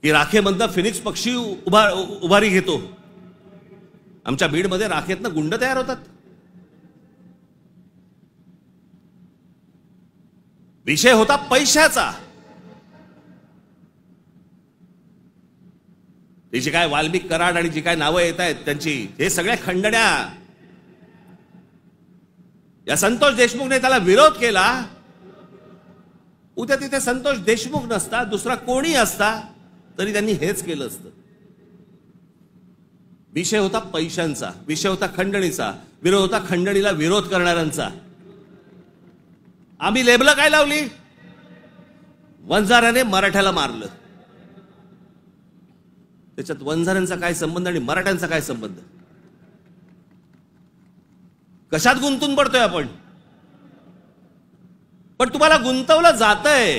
की राखेमधनं फिनिक्स पक्षी उभारी घेतो. आमच्या बीडमध्ये राखेतनं गुंड तयार होतात. विषय होता पैशाचा. ती जी काय वाल्मिक कराड आणि जी काय नावं येत आहेत त्यांची, हे सगळ्या खंडण्या. या संतोष देशमुखने त्याला विरोध केला. उद्या तिथे संतोष देशमुख नसता, दुसरा कोणी असता तरी त्यांनी हेच केलं असतं. विषय होता पैशांचा, विषय होता खंडणीचा, विरोध होता खंडणीला विरोध करणाऱ्यांचा. आम्ही लेबलं काय लावली? वंजाऱ्याने मराठ्याला मारलं. त्याच्यात वंजाऱ्यांचा काय संबंध आणि मराठ्यांचा काय संबंध? कशात गुंतून पडतोय आपण? पण तुम्हाला गुंतवलं जातंय.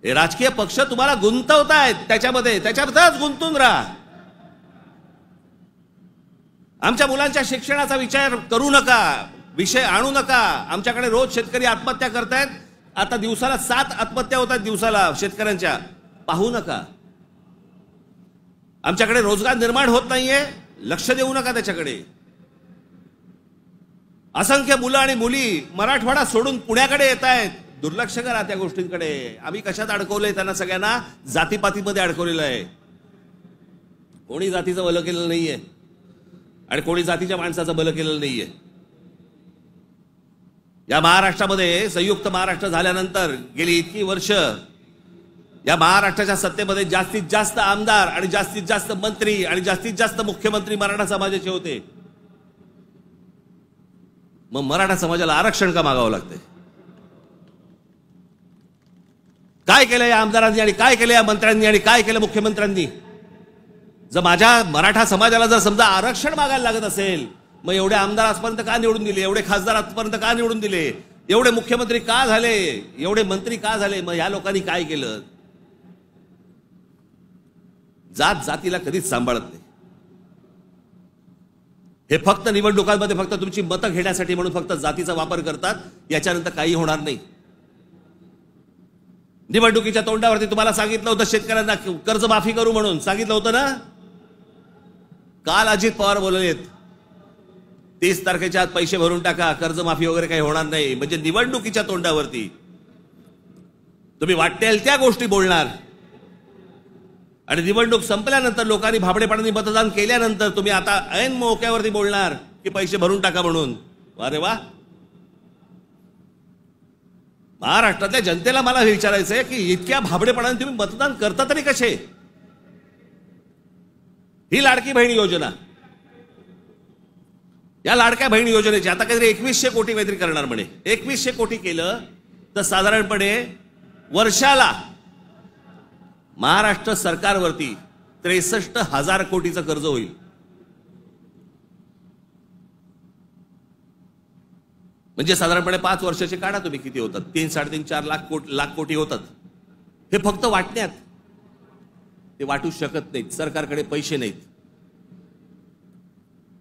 हे राजकीय पक्ष तुम्हाला गुंतवतायत त्याच्यामध्येच गुंतून राहा. आमच्या मुलांच्या शिक्षणाचा विचार करू नका, विषय आणू नका. आमच्याकडे रोज शेतकरी आत्महत्या करतायत. आता दिवसाला 7 आत्महत्या होतात दिवसाला शेतकऱ्यांच्या. पाहू नका. आमच्याकडे रोजगार निर्माण होत नाहीये, लक्ष देऊ नका त्याच्याकडे. असंख्य मुलं आणि मुली मराठवाडा सोडून पुण्याकडे येत आहेत. दुर्लक्ष करा त्या गोष्टींकडे. आम्ही कशात अडकवलंय त्यांना? सगळ्यांना जातीपातीमध्ये अडकवलेलं आहे. कोणी जातीचं भलं केलेलं नाहीये आणि कोणी जातीच्या माणसाचं भलं केलेलं नाहीये. या महाराष्ट्रामध्ये संयुक्त महाराष्ट्र झाल्यानंतर गेली इतकी वर्ष या महाराष्ट्राच्या सत्तेमध्ये जास्तीत जास्त आमदार आणि जास्तीत जास्त मंत्री आणि जास्तीत जास्त मुख्यमंत्री मराठा समाजाचे होते. मग मराठा समाजाला आरक्षण का मागावं लागतंय? काय केलं या आमदारांनी आणि काय केलं या मंत्र्यांनी आणि काय केलं मुख्यमंत्र्यांनी? जर माझ्या मराठा समाजाला जर समजा आरक्षण मागायला लागत असेल, मग एवढे आमदार आजपर्यंत का निवडून दिले? एवढे खासदार आजपर्यंत का निवडून दिले? एवढे मुख्यमंत्री का झाले? एवढे मंत्री का झाले? मग या लोकांनी काय केलं? जात जातीला कधीच सांभाळत नाही. हे फक्त निवडणुकांमध्ये फक्त तुमची मतं घेण्यासाठी म्हणून फक्त जातीचा वापर करतात. याच्यानंतर काही होणार नाही. निवडणुकीच्या तोंडावरती तुम्हाला सांगितलं होतं शेतकऱ्यांना कर्जमाफी करू म्हणून सांगितलं होतं ना. काल अजित पवार बोललेत 30 तारखेच्या आत पैसे भरून टाका, कर्जमाफी वगैरे काही होणार नाही. म्हणजे निवडणुकीच्या तोंडावरती तुम्ही वाटेल त्या गोष्टी बोलणार आणि निवडणूक संपल्यानंतर लोकांनी भाबडेपणाने मतदान केल्यानंतर तुम्ही आता ऐन मोक्यावरती बोलणार की पैसे भरून टाका म्हणून. अरे वा. महाराष्ट्रातल्या जनतेला मला हे विचारायचंय की इतक्या भाबडेपणाने तुम्ही मतदान करता तरी कसे? ही लाडकी बहीण योजना या लाडक्या बहीण योजनेचे आता काहीतरी 2100 कोटी काहीतरी करणार म्हणे. 2100 कोटी केलं तर साधारणपणे वर्षाला महाराष्ट्र सरकारवरती 63,000 कोटीचं कर्ज होईल. म्हणजे साधारणपणे 5 वर्षाचे काढा तुम्ही किती होतात. 3-3.5-4 लाख कोटी होतात. हे फक्त वाटण्यात. ते वाटू शकत नाहीत, सरकारकडे पैसे नाहीत.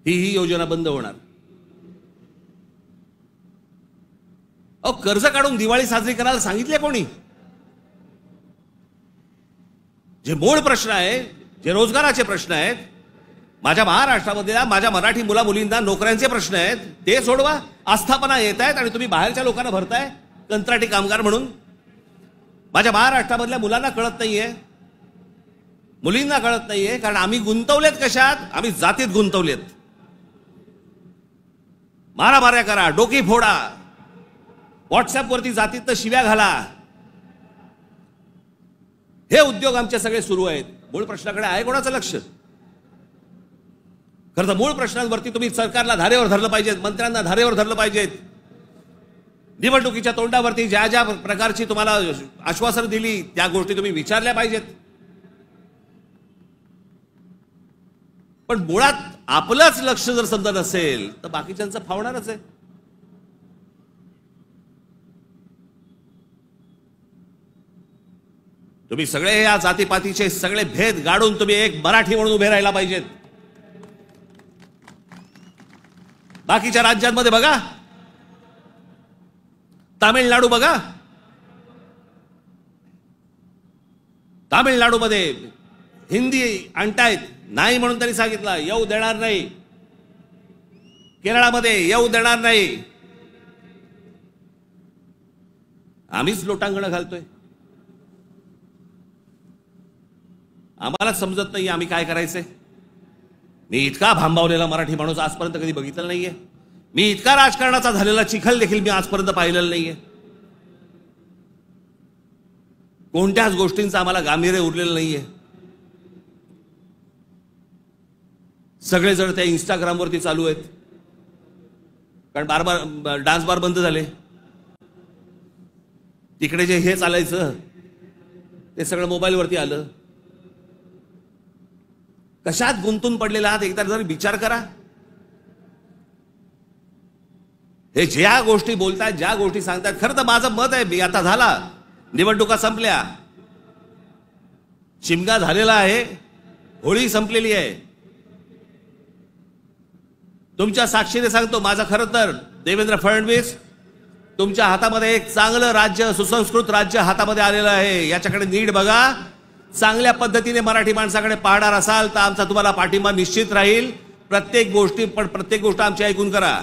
ही योजना बंद होणार. अहो, कर्ज काढून दिवाळी साजरी करायला सांगितले कोणी? जे मूळ प्रश्न आहे, जे रोजगाराचे प्रश्न आहेत, माझ्या महाराष्ट्रामध्ये माझ्या मराठी मुला मुलींना नोकऱ्यांचे प्रश्न आहेत, ते सोडवा. आस्थापना येत आहेत आणि तुम्ही बाहेरच्या लोकांना भरताय कंत्राटी कामगार म्हणून. माझ्या महाराष्ट्रामधल्या मुलांना कळत नाहीये, मुलींना कळत नाहीये, कारण आम्ही गुंतवलेत कशात? आम्ही जातीत गुंतवलेत. मारामाऱ्या करा, डोकी फोडा, व्हॉट्सअपवरती जातीत शिव्या घाला, हे उद्योग आमचे सगळे सुरू आहेत. मूळ प्रश्नाकडे आहे कोणाचं लक्ष? खरं तर मूळ प्रश्नांवरती तुम्ही सरकारला धारेवर धरलं पाहिजे, मंत्र्यांना धारेवर धरलं पाहिजे. निवडणुकीच्या तोंडावरती ज्या ज्या प्रकारची तुम्हाला आश्वासन दिली त्या गोष्टी तुम्ही विचारल्या पाहिजेत. पण मुळात आपलंच लक्ष जर समजा नसेल तर बाकीच्यांचं फावणारच आहे. तुम्ही सगळे या जातीपातीचे सगळे भेद गाडून तुम्ही एक मराठी म्हणून उभे राहायला पाहिजेत. बाकीच्या राज्यांमध्ये बघा, तामिळनाडू बघा, तामिळनाडूमध्ये हिंदी आणतायत, नाही म्हणून त्यांनी सांगितलं येऊ देणार नाही. केरळामध्ये येऊ देणार नाही. आम्हीच लोटांगण घालतोय. आम्हाला समजत नाही आम्ही काय करायचंय. मी इतका भांबावलेला मराठी माणूस आजपर्यंत कधी बघितलं नाहीये. मी इतका राजकारणाचा झालेला चिखल देखील मी आजपर्यंत पाहिलेलं नाहीये. कोणत्याच गोष्टींचं आम्हाला गांभीर्य उरलेलं नाहीये. सगळेजण त्या इंस्टाग्रामवरती चालू आहेत, कारण डान्स बार बंद झाले. तिकडे जे हे चालायचं ते सगळं मोबाईलवरती आलं. कशात गुंतून पडलेला आहात एकदा जरी विचार करा. हे ज्या गोष्टी बोलतात, ज्या गोष्टी सांगतात, खरं तर माझं मत आहे, मी आता झाला, निवडणुका संपल्या, शिमगा झालेला आहे, होळी संपलेली आहे. तुमच्या साक्षीने सांगतो, माझं खरं तर देवेंद्र फडणवीस तुमच्या हातामध्ये एक चांगलं राज्य, सुसंस्कृत राज्य हातामध्ये आलेलं आहे. याच्याकडे नीट बघा. चांगल्या पद्धतीने मराठी माणसाकडे पाहणार असाल तर आमचा तुम्हाला पाठिंबा निश्चित राहील. प्रत्येक गोष्ट आमची ऐकून करा.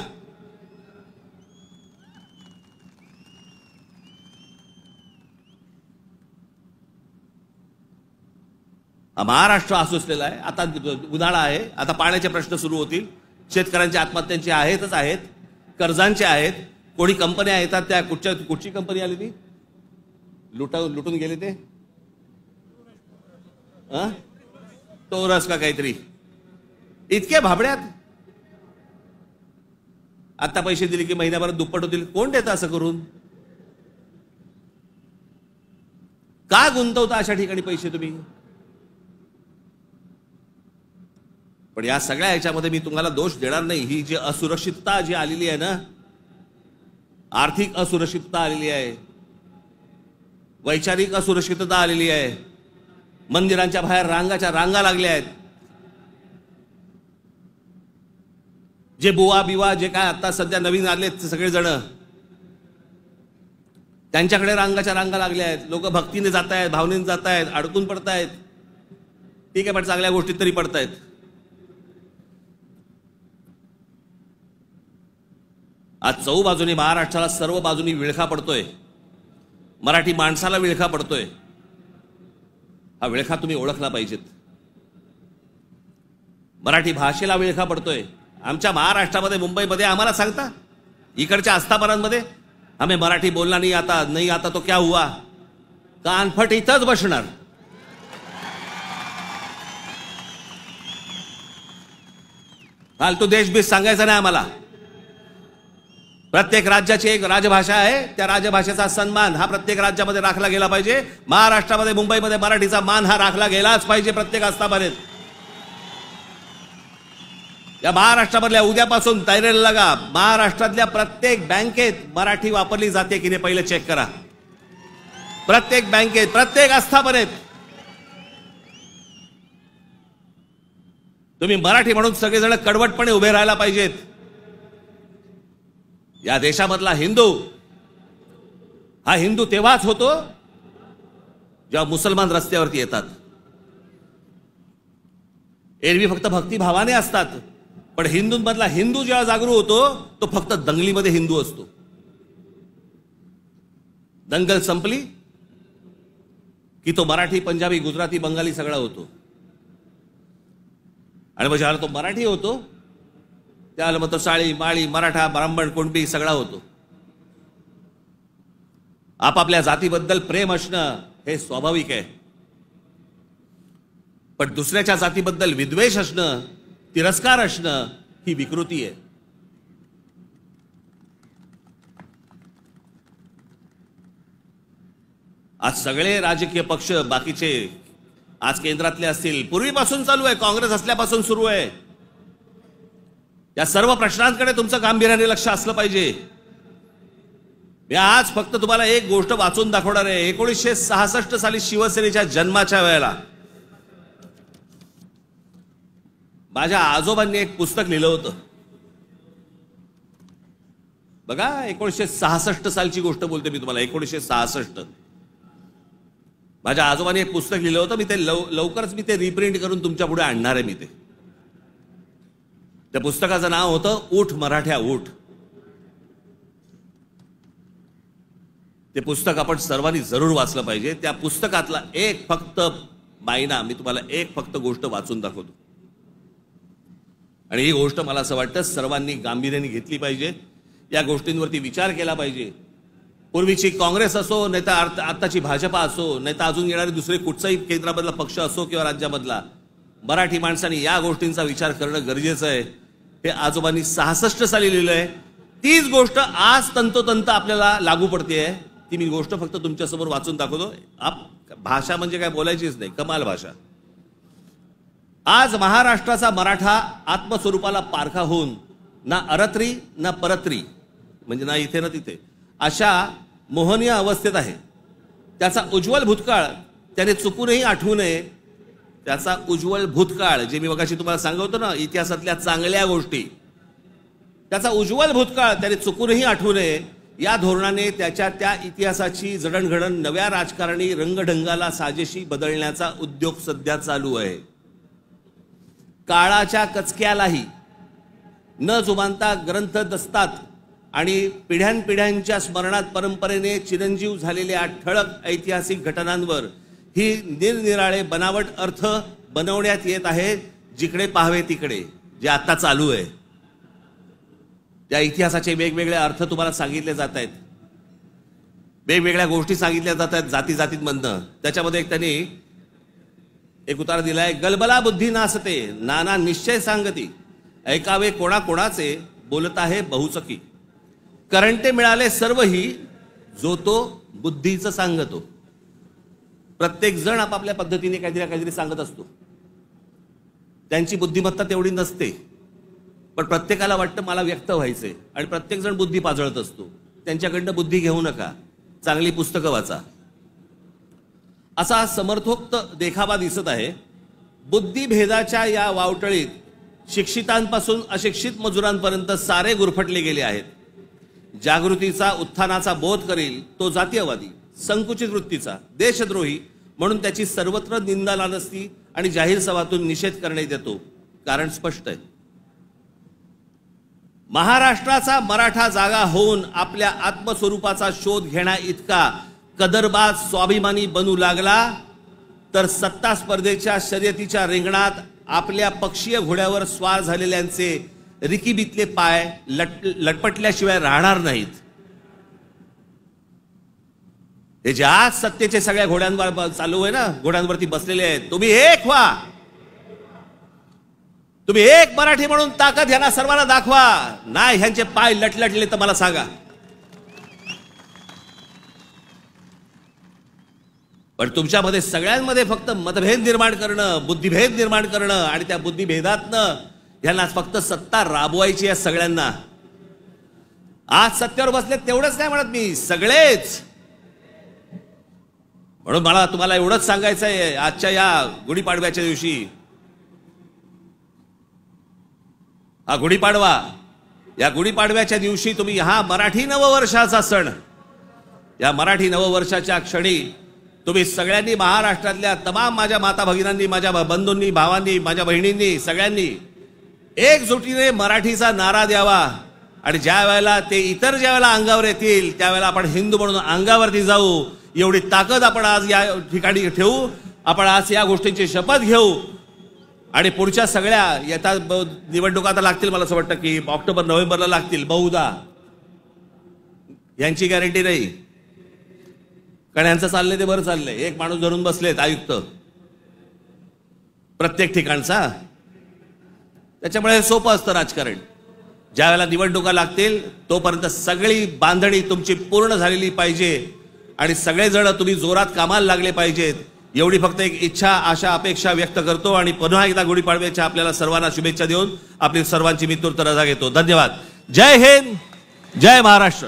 महाराष्ट्र आसुसलेला आहे. आता उन्हाळा आहे, आता पाण्याचे प्रश्न सुरू होतील. शेतकऱ्यांच्या आत्महत्यांचे आहेतच आहेत, कर्जांचे आहेत. कोणी कंपन्या येतात, त्या कुठची कंपनी आली ती लुटून गेले ते टोरस का काहीतरी, इतके भाबड्यात. आता पैसे दिले की महिन्याभरात दुप्पट होतील. कोण देतं असं करून? का गुंतवता अशा ठिकाणी पैसे तुम्ही? पण या सगळ्या ह्याच्यामध्ये मी तुम्हाला दोष देणार नाही. ही जी असुरक्षितता जी आलेली आहे ना, आर्थिक असुरक्षितता आलेली आहे, वैचारिक असुरक्षितता आलेली आहे, मंदिरांच्या बाहेर रांगा लागल्या आहेत. जे बुवा बिवा जे काय आता सध्या नवीन आलेत सगळेजण, त्यांच्याकडे रांगा लागल्या आहेत. लोक भक्तीने जात आहेत, भावनेने जात आहेत, अडकून पडतायत. ठीक आहे, पण चांगल्या गोष्टीत तरी पडतायत. आज चहूबाजूनी महाराष्ट्राला सर्व बाजूनी विळखा पडतोय. मराठी माणसाला विळखा पडतोय. हा विळखा तुम्ही ओळखला पाहिजेत. मराठी भाषेला विळखा पडतोय. आमच्या महाराष्ट्रामध्ये, मुंबईमध्ये आम्हाला सांगता, इकडच्या आस्थापनांमध्ये आम्ही मराठी बोलना नहीं आता तो क्या हुआ, कानफट इथंच बसणार. फालतू देशबीज सांगायचं नाही आम्हाला. प्रत्येक राज्याची एक राजभाषा आहे, त्या राजभाषेचा सन्मान हा प्रत्येक राज्यामध्ये राखला गेला पाहिजे. महाराष्ट्रामध्ये मुंबईमध्ये मराठीचा मान हा राखला गेलाच पाहिजे प्रत्येक आस्थापनेत. या महाराष्ट्रामधल्या उद्यापासून तयारीला लागा. महाराष्ट्रातल्या प्रत्येक बँकेत मराठी वापरली जाते की नाही पहिले चेक करा. प्रत्येक बँकेत, प्रत्येक आस्थापनेत तुम्ही मराठी म्हणून सगळेजण कडवटपणे उभे राहायला पाहिजेत. या देशामधला हिंदू हा हिंदू तेव्हाच होतो जेव्हा मुसलमान रस्त्यावरती येतात. एरवी फक्त भक्तिभावाने असतात, पण हिंदूंमधला हिंदू जेव्हा जागरूक होतो तो फक्त दंगलीमध्ये हिंदू असतो. दंगल संपली की तो मराठी, पंजाबी, गुजराती, बंगाली सगळा होतो. आणि मग ज्याला तो मराठी होतो त्याला मग तो साळी, माळी, मराठा, ब्राह्मण, कुणबी सगळा होतो. आपापल्या जातीबद्दल प्रेम असणं हे स्वाभाविक आहे, पण दुसऱ्याच्या जातीबद्दल विद्वेष असणं, तिरस्कार असणं ही विकृती आहे. आज सगळे राजकीय पक्ष बाकीचे आज केंद्रातले असतील, पूर्वीपासून चालू आहे, काँग्रेस असल्यापासून सुरू आहे. या सर्व प्रश्नांकडे तुमचं गांभीर्याने लक्ष असलं पाहिजे. मी आज फक्त तुम्हाला एक गोष्ट वाचून दाखवणार आहे. 1966 साली शिवसेनेच्या जन्माच्या वेळेला माझ्या आजोबांनी एक पुस्तक लिहिलं होतं. बघा, 1966 सालची गोष्ट बोलते मी तुम्हाला. 1966 माझ्या आजोबांनी एक पुस्तक लिहिलं होतं. मी ते लवकरच मी ते रिप्रिंट करून तुमच्या पुढे आणणार आहे. मी ते त्या पुस्तकाचं नाव होतं ऊठ मराठ्या ऊठ. ते पुस्तक आपण सर्वांनी जरूर वाचलं पाहिजे. त्या पुस्तकातला एक फक्त मायना मी तुम्हाला एक फक्त गोष्ट वाचून दाखवतो, आणि ही गोष्ट मला असं वाटतं सर्वांनी गांभीर्याने घेतली पाहिजे. या गोष्टींवरती विचार केला पाहिजे. पूर्वीची काँग्रेस असो, नाही तर आताची भाजपा असो, नाही तर अजून येणारे दुसरे कुठचाही केंद्रामधला पक्ष असो किंवा राज्यामधला, मराठी माणसांनी या गोष्टींचा विचार करणं गरजेचं आहे. हे आजोबांनी 66 साली लिहिलंय. तीच गोष्ट आज तंतोतंत आपल्याला लागू पडते. ती मी गोष्ट फक्त तुमच्यासमोर वाचून दाखवतो. भाषा म्हणजे काय बोलायचीच नाही, कमाल भाषा. आज महाराष्ट्राचा मराठा आत्मस्वरूपाला पारखा होऊन ना अरत्री ना परत्री, म्हणजे ना इथे ना तिथे, अशा मोहनीय अवस्थेत आहे. त्याचा उज्ज्वल भूतकाळ त्याने चुकूनही आठवू नये. त्याचा उज्ज्वल भूतकाळ, जे मी मगाशी तुम्हाला सांगतो ना, इतिहासातल्या चांगल्या गोष्टी, त्याचा उज्ज्वल भूतकाळ त्याने चुकूनही आठवू नये. या धोरणाने त्याच्या त्या इतिहासाची जडणघडण नव्या राजकारणी रंगढंगाला साजेशी बदलण्याचा उद्योग सध्या चालू आहे. काळाच्या कचक्यालाही न जुमानता ग्रंथ दसतात आणि पिढ्यानपिढ्यांच्या स्मरणात परंपरेने चिरंजीव झालेल्या ठळक ऐतिहासिक घटनांवर ही निरनिराळे बनावट अर्थ बनवण्यात येत आहेत. जिकडे पाहावे तिकडे जे आता चालू आहे, त्या इतिहासाचे वेगवेगळे अर्थ तुम्हाला सांगितले जात आहेत. वेगवेगळ्या गोष्टी सांगितल्या जात आहेत जाती जातींमधनं. त्याच्यामध्ये एक त्यांनी एक उतारा दिलाय. गलबला बुद्धी नासते, नाना निश्चय सांगती, ऐकावे कोणाकोणाचे, बोलत आहे बहुचकी, करंटे मिळाले सर्वही, जो तो बुद्धीचं सांगतो. प्रत्येक जण आपापल्या पद्धतीने काहीतरी सांगत असतो. त्यांची बुद्धिमत्ता तेवढी नसते, पण प्रत्येकाला वाटतं मला व्यक्त व्हायचंय, आणि प्रत्येक जण बुद्धी पाजळत असतो. त्यांच्याकडनं बुद्धी घेऊ नका, चांगली पुस्तकं वाचा. असा समर्थोक्त देखावा दिसत आहे. बुद्धिभेदाच्या या वावटळीत शिक्षितांपासून अशिक्षित मजुरांपर्यंत सारे गुरफटले गेले आहेत. जागृतीचा, उत्थानाचा बोध करील तो जातीयवादी, संकुचित वृत्तीचा, देशद्रोही म्हणून त्याची सर्वत्र निंदा लानस्ती आणि जाहीर सभातून निषेध करण्यात येतो. कारण स्पष्ट आहे. महाराष्ट्राचा मराठा जागा होऊन आपल्या आत्मस्वरूपाचा शोध घेण्या इतका कदरबाज स्वाभिमानी बनू लागला तर सत्ता स्पर्धेच्या शर्यतीच्या रिंगणात आपल्या पक्षीय घोड्यावर स्वार झालेल्यांचे रिकीबितले पाय लटपटल्याशिवाय राहणार नाहीत. हे जे आज सत्तेचे सगळ्या घोड्यांवर चालू आहे ना, घोड्यांवरती बसलेले आहेत, तुम्ही एक व्हा. तुम्ही एक मराठी म्हणून ताकद ह्यांना सर्वांना दाखवा. नाही ह्यांचे पाय लटलटले तर मला सांगा. पण तुमच्यामध्ये सगळ्यांमध्ये फक्त मतभेद निर्माण करणं, बुद्धिभेद निर्माण करणं आणि त्या बुद्धिभेदातनं ह्यांना फक्त सत्ता राबवायची आहे सगळ्यांना. आज सत्तेवर बसले तेवढंच नाही म्हणत मी, सगळेच. म्हणून मला तुम्हाला एवढंच सांगायचं आहे आजच्या या गुढीपाडव्याच्या दिवशी. हा गुढीपाडवा, या गुढीपाडव्याच्या दिवशी तुम्ही हा मराठी नववर्षाचा सण, या मराठी नववर्षाच्या क्षणी तुम्ही सगळ्यांनी महाराष्ट्रातल्या तमाम माझ्या माता भगिनींनी, माझ्या बंधूंनी, भावांनी, माझ्या बहिणींनी, सगळ्यांनी एकजुटीने मराठीचा नारा द्यावा. आणि ज्या वेळेला ते इतर ज्या वेळेला अंगावर येतील त्यावेळेला आपण हिंदू म्हणून अंगावरती जाऊ. एवढी ताकद आपण आज या ठिकाणी ठेवू. आपण आज या गोष्टींची शपथ घेऊ. आणि पुढच्या सगळ्या येतात निवडणुका आता लागतील, मला असं वाटतं की ऑक्टोबर नोव्हेंबरला लागतील बहुधा. यांची गॅरंटी नाही, कारण यांचं चाललंय ते बरं चाललंय. एक माणूस धरून बसलेत आयुक्त प्रत्येक ठिकाणचा. त्याच्यामुळे सोपं असतं राजकारण. ज्या वेळेला निवडणुका लागतील तोपर्यंत सगळी बांधणी तुमची पूर्ण झालेली पाहिजे आणि सगळेजण तुम्ही जोरात कामाला लागले पाहिजेत. एवढी फक्त एक इच्छा, आशा, अपेक्षा व्यक्त करतो आणि पुन्हा एकदा गुढीपाडव्याच्या आपल्याला सर्वांना शुभेच्छा देऊन आपली सर्वांची मी तूर्त रजा घेतो. धन्यवाद. जय हिंद, जय महाराष्ट्र.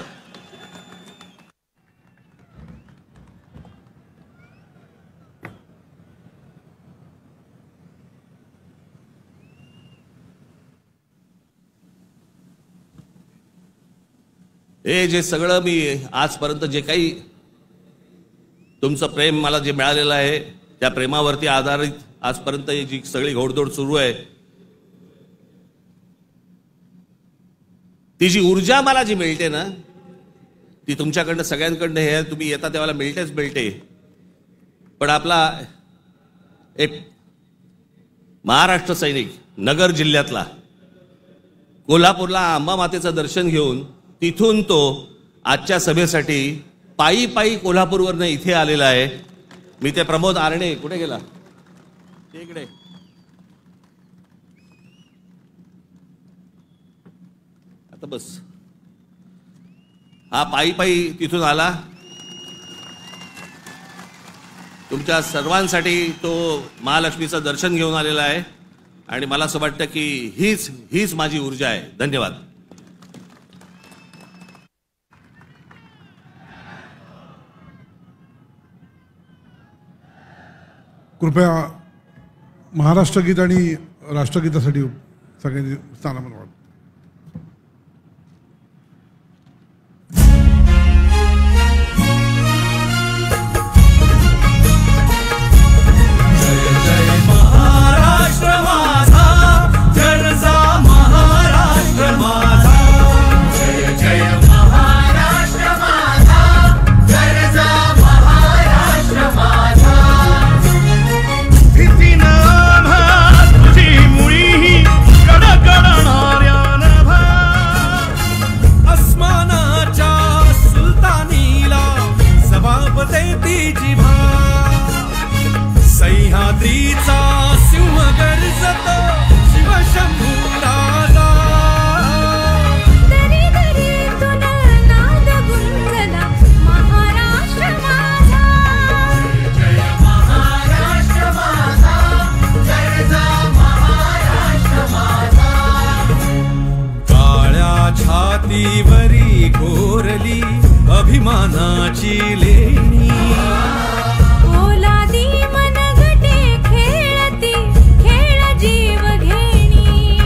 हे जे सगळं मी आजपर्यंत जे काही तुमचं प्रेम मला जे मिळालेलं आहे त्या प्रेमावरती आधारित आजपर्यंत जी सगळी घोडदौड सुरू आहे, ती जी ऊर्जा मला जी मिळते ना ती तुमच्याकडनं सगळ्यांकडनं हे तुम्ही येता तेव्हा मिळतेच मिळते. पण आपला एक महाराष्ट्र सैनिक नगर जिल्ह्यातला कोल्हापूरला अंबा मातेचं दर्शन घेऊन तिथून तो आजच्या सभेसाठी पायी पायी कोल्हापूरवरनं इथे आलेला आहे. मी ते प्रमोद आरणे, कुठे गेला इकडे, आता बस, हा पायी पायी तिथून आला. तुमच्या सर्वांसाठी तो महालक्ष्मीचं दर्शन घेऊन आलेला आहे आणि मला असं वाटतं की हीच माझी ऊर्जा आहे. धन्यवाद. कृपया महाराष्ट्र गीत आणि राष्ट्रगीतासाठी सगळ्यांनी स्थानापन्न व्हावं. छातीवरी कोरली अभिमानाची लेणी, ओलादी मनगटे खेळती खेळ जीव घेणी.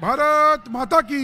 भारत माता की